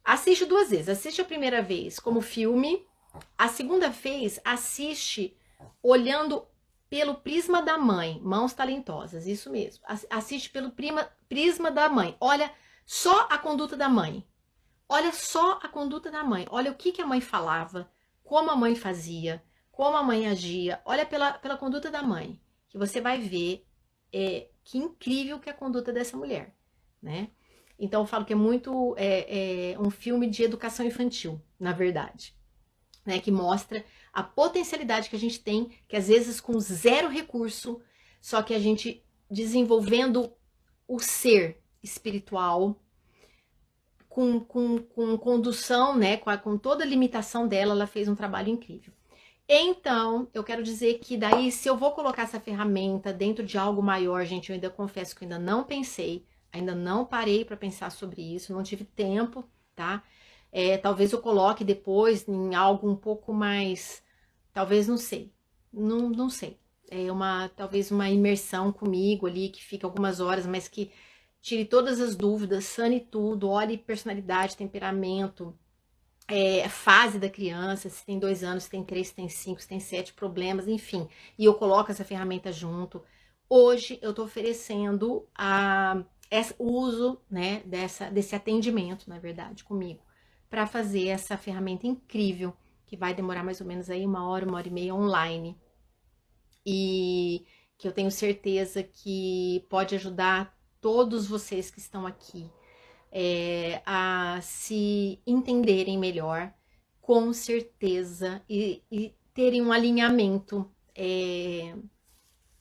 assiste 2 vezes. Assiste a primeira vez como filme. A segunda vez, assiste olhando pelo prisma da mãe. Mãos Talentosas, isso mesmo. Assiste pelo prisma da mãe. Olha só a conduta da mãe. Olha só a conduta da mãe. Olha o que a mãe falava, como a mãe fazia, como a mãe agia. Olha pela conduta da mãe, que você vai ver que incrível que é a conduta dessa mulher, né? Então eu falo que é muito um filme de educação infantil, na verdade, né? Que mostra a potencialidade que a gente tem, que às vezes com 0 recurso, só que a gente desenvolvendo o ser espiritual, com condução, né? Com toda a limitação dela, ela fez um trabalho incrível. Então, eu quero dizer que daí, se eu vou colocar essa ferramenta dentro de algo maior, gente, eu ainda confesso que eu ainda não pensei, ainda não parei para pensar sobre isso, não tive tempo, tá? Talvez eu coloque depois em algo um pouco mais, talvez, não sei, não sei. Talvez uma imersão comigo ali, que fica algumas horas, mas que tire todas as dúvidas, sane tudo, olhe personalidade, temperamento, fase da criança, se tem 2 anos, se tem 3, se tem 5, se tem 7 problemas, enfim. E eu coloco essa ferramenta junto. Hoje eu tô oferecendo o uso, né, desse atendimento, na verdade, comigo, para fazer essa ferramenta incrível, que vai demorar mais ou menos aí 1 hora, 1 hora e meia online. E que eu tenho certeza que pode ajudar todos vocês que estão aqui a se entenderem melhor, com certeza, e terem um alinhamento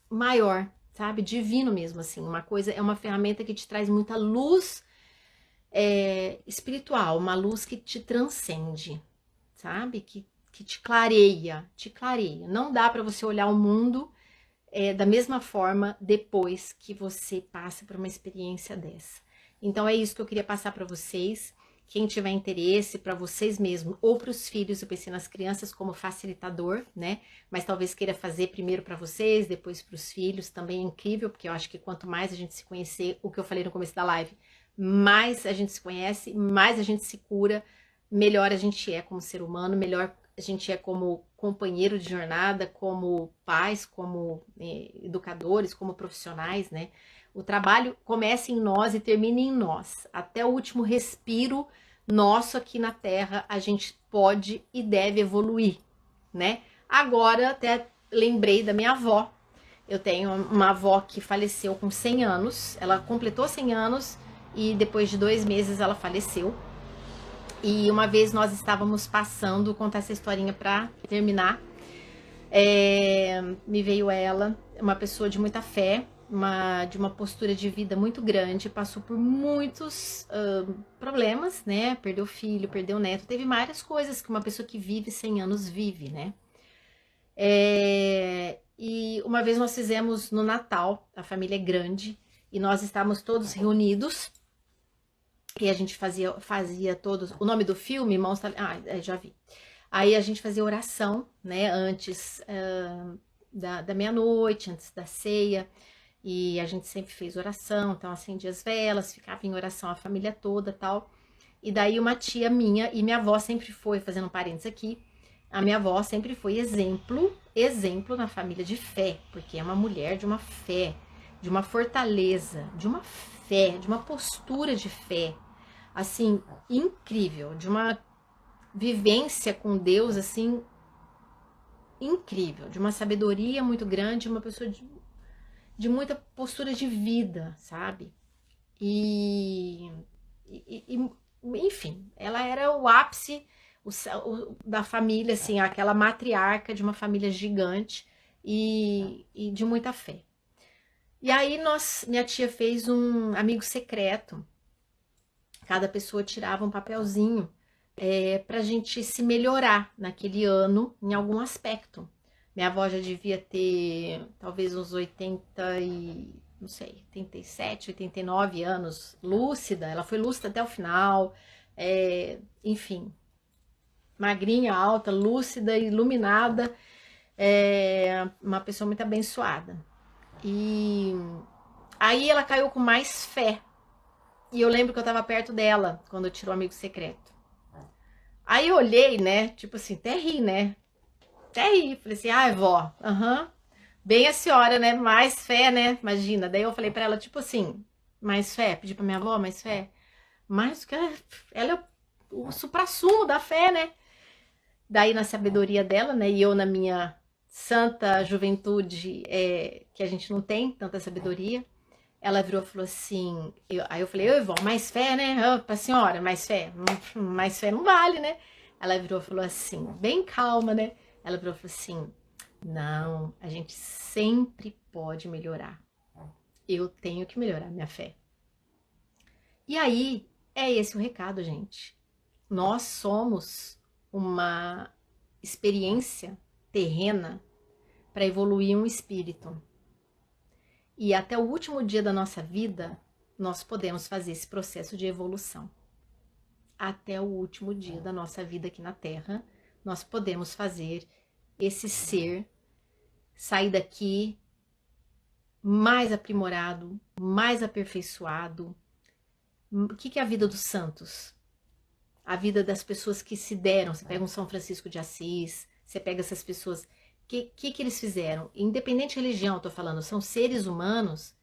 maior, sabe? Divino mesmo, assim. É uma ferramenta que te traz muita luz espiritual, uma luz que te transcende, sabe? Que te clareia, Não dá para você olhar o mundo da mesma forma depois que você passa por uma experiência dessa. Então é isso que eu queria passar para vocês. Quem tiver interesse para vocês mesmos ou para os filhos, eu pensei nas crianças como facilitador, né? Mas talvez queira fazer primeiro para vocês, depois para os filhos, também é incrível, porque eu acho que quanto mais a gente se conhecer, o que eu falei no começo da live, mais a gente se conhece, mais a gente se cura, melhor a gente é como ser humano, melhor a gente é como companheiro de jornada, como pais, como educadores, como profissionais, né? O trabalho começa em nós e termina em nós. Até o último respiro nosso aqui na Terra, a gente pode e deve evoluir, né? Agora, até lembrei da minha avó. Eu tenho uma avó que faleceu com 100 anos. Ela completou 100 anos e depois de 2 meses ela faleceu. E uma vez nós estávamos passando, vou contar essa historinha para terminar. Me veio ela, uma pessoa de muita fé, de uma postura de vida muito grande, passou por muitos problemas, né? Perdeu filho, perdeu neto, teve várias coisas que uma pessoa que vive 100 anos vive, né? E uma vez nós fizemos no Natal, a família é grande, e nós estávamos todos reunidos, e a gente fazia todos, o nome do filme, Irmãos, já vi. Aí a gente fazia oração, né, antes da meia-noite, antes da ceia, e a gente sempre fez oração, então acendia as velas, ficava em oração a família toda, tal. E daí uma tia minha, e minha avó sempre foi, fazendo um parênteses aqui, a minha avó sempre foi exemplo na família de fé, porque é uma mulher de uma fé, de uma fortaleza, de uma fé, de uma postura de fé, assim, incrível, de uma vivência com Deus, assim, incrível, de uma sabedoria muito grande, uma pessoa de muita postura de vida, sabe? Enfim, ela era o ápice da família, assim, aquela matriarca de uma família gigante e de muita fé. E aí minha tia fez um amigo secreto. Cada pessoa tirava um papelzinho pra gente se melhorar naquele ano em algum aspecto. Minha avó já devia ter talvez uns 87, 89 anos, lúcida, ela foi lúcida até o final, enfim, magrinha, alta, lúcida, iluminada, uma pessoa muito abençoada. E aí ela caiu com mais fé, e eu lembro que eu tava perto dela quando eu tirou o amigo secreto. Aí eu olhei, né, tipo assim, até ri, né? Até ri, falei assim, ai, vó, bem a senhora, né, mais fé, né, imagina. Daí eu falei pra ela, tipo assim, mais fé, pedi pra minha avó, mais fé. Mais que ela é o suprassumo da fé, né? Daí na sabedoria dela, né, e eu na minha santa juventude, que a gente não tem tanta sabedoria, ela virou e falou assim, aí eu falei, vó, mais fé, né, pra senhora, mais fé não vale, né? Ela virou e falou assim, bem calma, né? Ela virou e falou assim, não, a gente sempre pode melhorar. Eu tenho que melhorar minha fé. E aí, é esse o recado, gente. Nós somos uma experiência terrena para evoluir um espírito. E até o último dia da nossa vida, nós podemos fazer esse processo de evolução. Até o último dia da nossa vida aqui na Terra, nós podemos fazer esse ser sair daqui mais aprimorado, mais aperfeiçoado. O que é a vida dos santos? A vida das pessoas que se deram. Você pega um São Francisco de Assis, você pega essas pessoas. O que eles fizeram? Independente de religião, eu tô falando, são seres humanos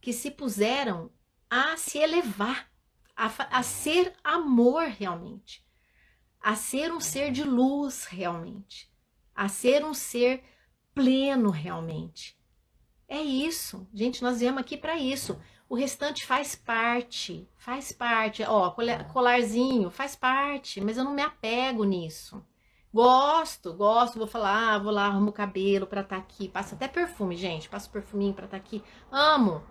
que se puseram a se elevar, a ser amor realmente, a ser um ser de luz realmente, a ser um ser pleno realmente. É isso, gente, nós viemos aqui para isso. O restante faz parte, ó, colarzinho, faz parte, mas eu não me apego nisso. Gosto, vou falar, vou lá, arrumo o cabelo pra estar aqui, passo até perfume, gente, passo perfuminho pra estar aqui, amo,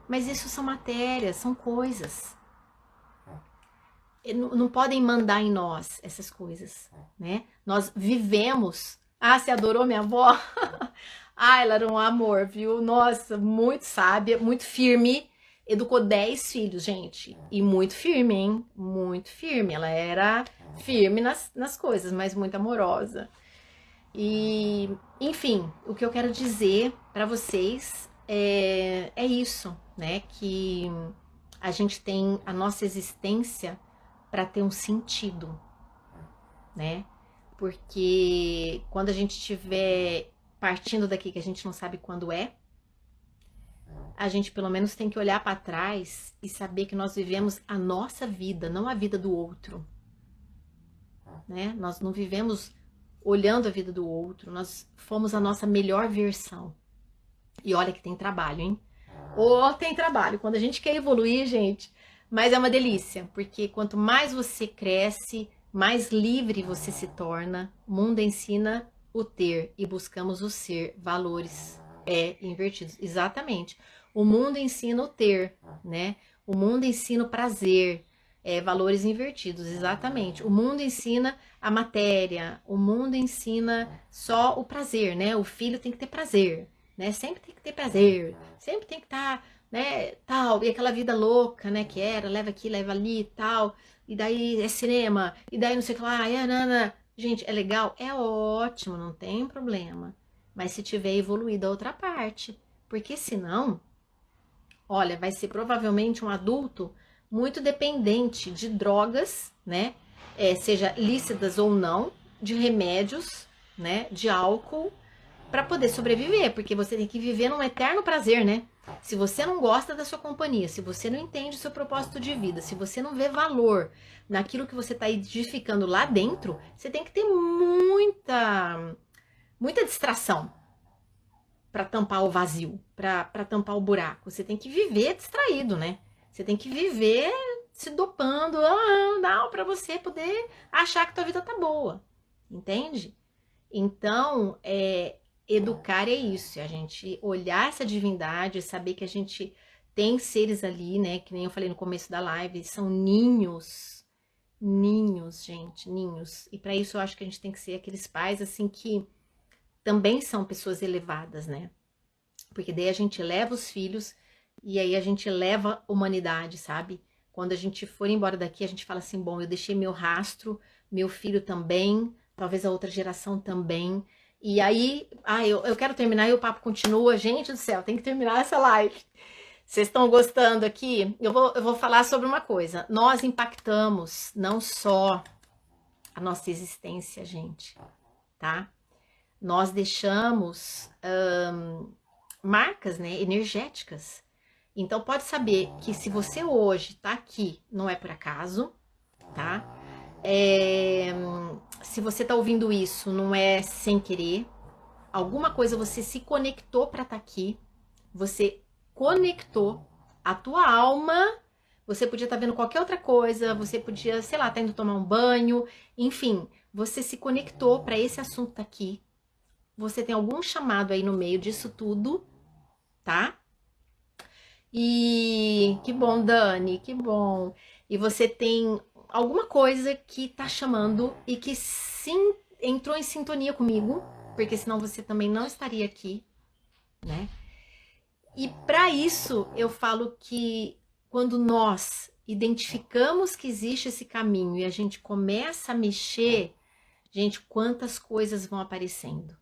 mas isso são matérias, são coisas. Não podem mandar em nós essas coisas, né? Nós vivemos. Ah, você adorou minha avó? Ah, ela era um amor, viu? Nossa, muito sábia, muito firme. educou 10 filhos, gente. E muito firme, hein? Muito firme. Ela era firme nas coisas, mas muito amorosa. E, enfim, o que eu quero dizer para vocês é isso, né? Que a gente tem a nossa existência para ter um sentido, né? Porque quando a gente estiver partindo daqui, que a gente não sabe quando a gente pelo menos tem que olhar para trás e saber que nós vivemos a nossa vida, não a vida do outro, né? Nós não vivemos olhando a vida do outro, nós fomos a nossa melhor versão. E olha que tem trabalho, hein? Ou tem trabalho. Quando a gente quer evoluir, gente, mas é uma delícia, porque quanto mais você cresce, mais livre você se torna. O mundo ensina o ter e buscamos o ser, valores invertidos. Exatamente. O mundo ensina o ter, né? O mundo ensina o prazer, valores invertidos, exatamente. O mundo ensina a matéria, o mundo ensina só o prazer, né? O filho tem que ter prazer, né? Sempre tem que ter prazer, sempre tem que estar, né, tal, e aquela vida louca, né, que era, leva aqui, leva ali e tal, e daí é cinema, e daí não sei o que lá, nana. Gente, é legal? É ótimo, não tem problema. Mas se tiver evoluído a outra parte, porque senão, olha, vai ser provavelmente um adulto muito dependente de drogas, né? Seja lícitas ou não, de remédios, né? De álcool, para poder sobreviver, porque você tem que viver num eterno prazer, né? Se você não gosta da sua companhia, se você não entende o seu propósito de vida, se você não vê valor naquilo que você está edificando lá dentro, você tem que ter muita distração para tampar o vazio, para tampar o buraco. Você tem que viver distraído, né? Você tem que viver se dopando, não, para você poder achar que tua vida tá boa, entende? Então, educar é isso, a gente olhar essa divindade, saber que a gente tem seres ali, né? Que nem eu falei no começo da live, são ninhos, gente, ninhos. E para isso eu acho que a gente tem que ser aqueles pais assim que também são pessoas elevadas, né? Porque daí a gente leva os filhos e aí a gente leva a humanidade, sabe? Quando a gente for embora daqui, a gente fala assim, bom, eu deixei meu rastro, meu filho também, talvez a outra geração também. E aí, eu quero terminar e o papo continua. Gente do céu, tem que terminar essa live. Vocês estão gostando aqui? Eu vou falar sobre uma coisa. Nós impactamos não só a nossa existência, gente, tá? Nós deixamos marcas, né, energéticas. Então pode saber que se você hoje tá aqui, não é por acaso, tá? Se você tá ouvindo isso, não é sem querer. Alguma coisa você se conectou para estar aqui. Você conectou a tua alma. Você podia estar vendo qualquer outra coisa. Você podia, sei lá, tá indo tomar um banho. Enfim, você se conectou para esse assunto tá aqui. Você tem algum chamado aí no meio disso tudo, tá? E que bom, Dani, que bom. E você tem alguma coisa que tá chamando e que sim entrou em sintonia comigo, porque senão você também não estaria aqui, né? E para isso eu falo que quando nós identificamos que existe esse caminho e a gente começa a mexer, gente, quantas coisas vão aparecendo.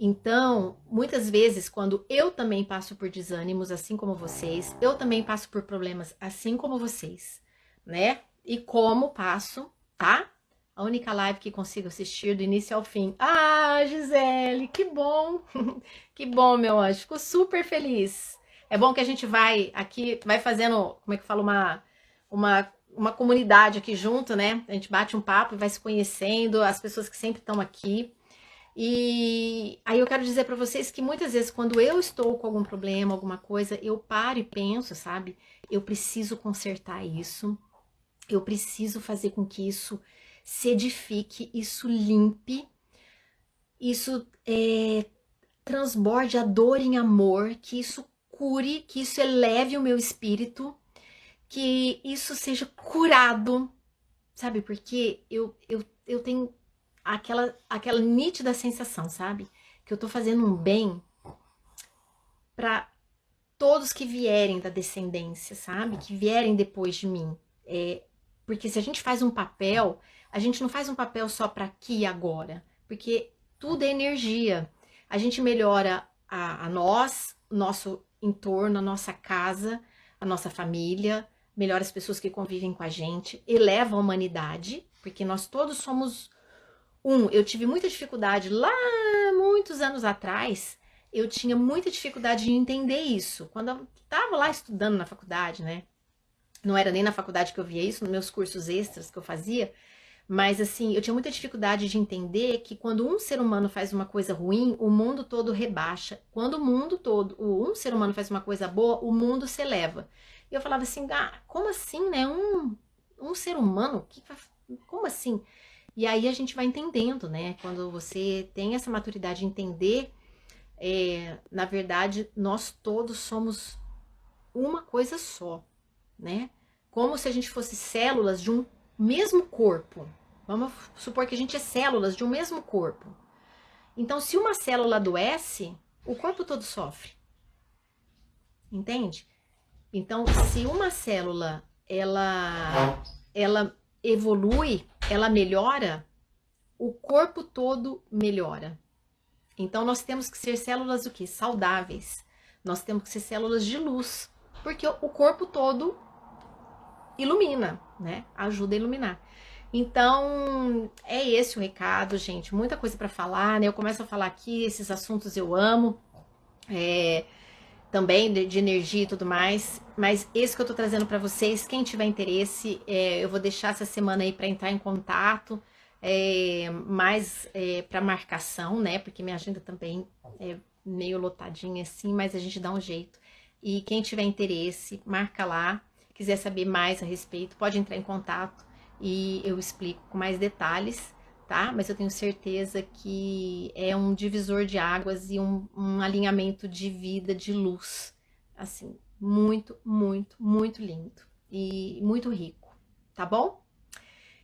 Então, muitas vezes, quando eu também passo por desânimos, assim como vocês, eu também passo por problemas, assim como vocês, né? E como passo, tá? A única live que consigo assistir do início ao fim. Ah, Gisele, que bom! Que bom, meu anjo, fico super feliz. É bom que a gente vai aqui, vai fazendo, como é que fala, uma comunidade aqui junto, né? A gente bate um papo e vai se conhecendo, as pessoas que sempre estão aqui. E aí eu quero dizer para vocês que muitas vezes quando eu estou com algum problema, alguma coisa, eu paro e penso, sabe? Eu preciso consertar isso, eu preciso fazer com que isso se edifique, isso limpe, isso transborde a dor em amor, que isso cure, que isso eleve o meu espírito, que isso seja curado, sabe? Porque eu tenho aquela nítida sensação, sabe? Que eu tô fazendo um bem pra todos que vierem da descendência, sabe? Que vierem depois de mim. Porque se a gente faz um papel, a gente não faz um papel só para aqui e agora, porque tudo é energia. A gente melhora a nós, nosso entorno, a nossa casa, a nossa família, melhora as pessoas que convivem com a gente, eleva a humanidade, porque nós todos somos um. Eu tive muita dificuldade lá, muitos anos atrás, eu tinha muita dificuldade de entender isso. Quando eu estava lá estudando na faculdade, né? Não era nem na faculdade que eu via isso, nos meus cursos extras que eu fazia, mas assim, eu tinha muita dificuldade de entender que quando um ser humano faz uma coisa ruim, o mundo todo rebaixa. Quando o mundo todo, um ser humano faz uma coisa boa, o mundo se eleva. E eu falava assim, como assim, né? Um ser humano? Como assim? E aí a gente vai entendendo, né? Quando você tem essa maturidade de entender, na verdade, nós todos somos uma coisa só, né? Como se a gente fosse células de um mesmo corpo. Vamos supor que a gente é células de um mesmo corpo. Então, se uma célula adoece, o corpo todo sofre. Entende? Então, se uma célula ela evolui, ela melhora, o corpo todo melhora. Então, nós temos que ser células o quê? Saudáveis. Nós temos que ser células de luz, porque o corpo todo ilumina, né? Ajuda a iluminar. Então, é esse o recado, gente. Muita coisa para falar, né? Eu começo a falar aqui, esses assuntos eu amo, também de energia e tudo mais. Mas esse que eu tô trazendo para vocês, quem tiver interesse, eu vou deixar essa semana aí para entrar em contato, mais para marcação, né? Porque minha agenda também é meio lotadinha assim, mas a gente dá um jeito. E quem tiver interesse, marca lá. Quiser saber mais a respeito, pode entrar em contato e eu explico com mais detalhes, tá? Mas eu tenho certeza que é um divisor de águas e um alinhamento de vida, de luz, assim, muito, muito, muito lindo e muito rico, tá bom?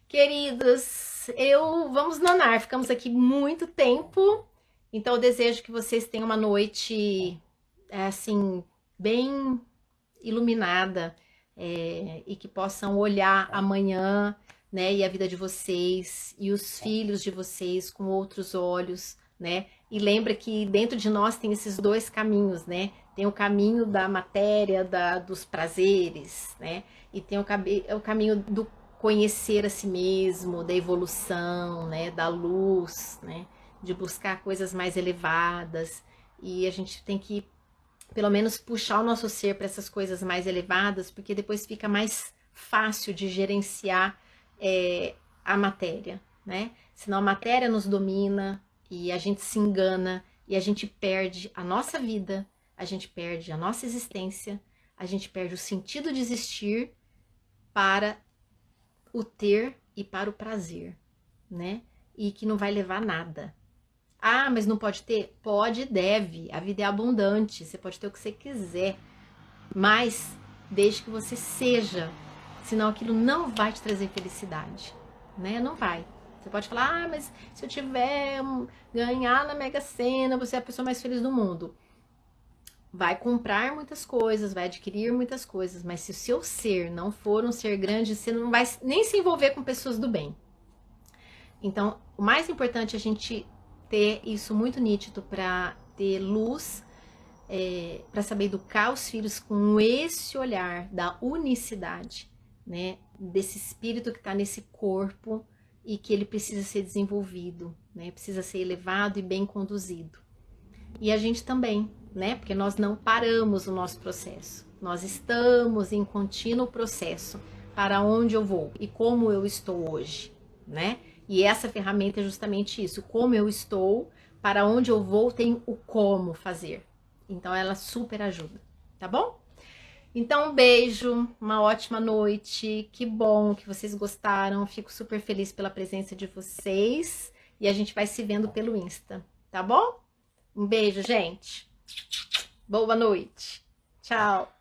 Queridos, vamos nanar, ficamos aqui muito tempo, então eu desejo que vocês tenham uma noite, assim, bem iluminada, e que possam olhar amanhã, né, e a vida de vocês e os filhos de vocês com outros olhos, né? E lembra que dentro de nós tem esses dois caminhos, né? Tem o caminho da matéria, dos prazeres, né? E tem o caminho do conhecer a si mesmo, da evolução, né? Da luz, né? De buscar coisas mais elevadas. E a gente tem que pelo menos puxar o nosso ser para essas coisas mais elevadas, porque depois fica mais fácil de gerenciar a matéria, né? Senão a matéria nos domina e a gente se engana e a gente perde a nossa vida, a gente perde a nossa existência, a gente perde o sentido de existir para o ter e para o prazer, né? E que não vai levar a nada. Ah, mas não pode ter? Pode e deve. A vida é abundante. Você pode ter o que você quiser. Mas desde que você seja. Senão aquilo não vai te trazer felicidade. Né? Não vai. Você pode falar, mas se eu tiver ganhar na Mega Sena, você é a pessoa mais feliz do mundo. Vai comprar muitas coisas, vai adquirir muitas coisas. Mas se o seu ser não for um ser grande, você não vai nem se envolver com pessoas do bem. Então, o mais importante é a gente ter isso muito nítido para ter luz, para saber educar os filhos com esse olhar da unicidade, né? Desse espírito que está nesse corpo e que ele precisa ser desenvolvido, né? Precisa ser elevado e bem conduzido. E a gente também, né? Porque nós não paramos o nosso processo. Nós estamos em contínuo processo para onde eu vou e como eu estou hoje, né? E essa ferramenta é justamente isso. Como eu estou, para onde eu vou, tem o como fazer. Então ela super ajuda, tá bom? Então um beijo, uma ótima noite. Que bom que vocês gostaram. Fico super feliz pela presença de vocês. E a gente vai se vendo pelo Insta, tá bom? Um beijo, gente. Boa noite. Tchau.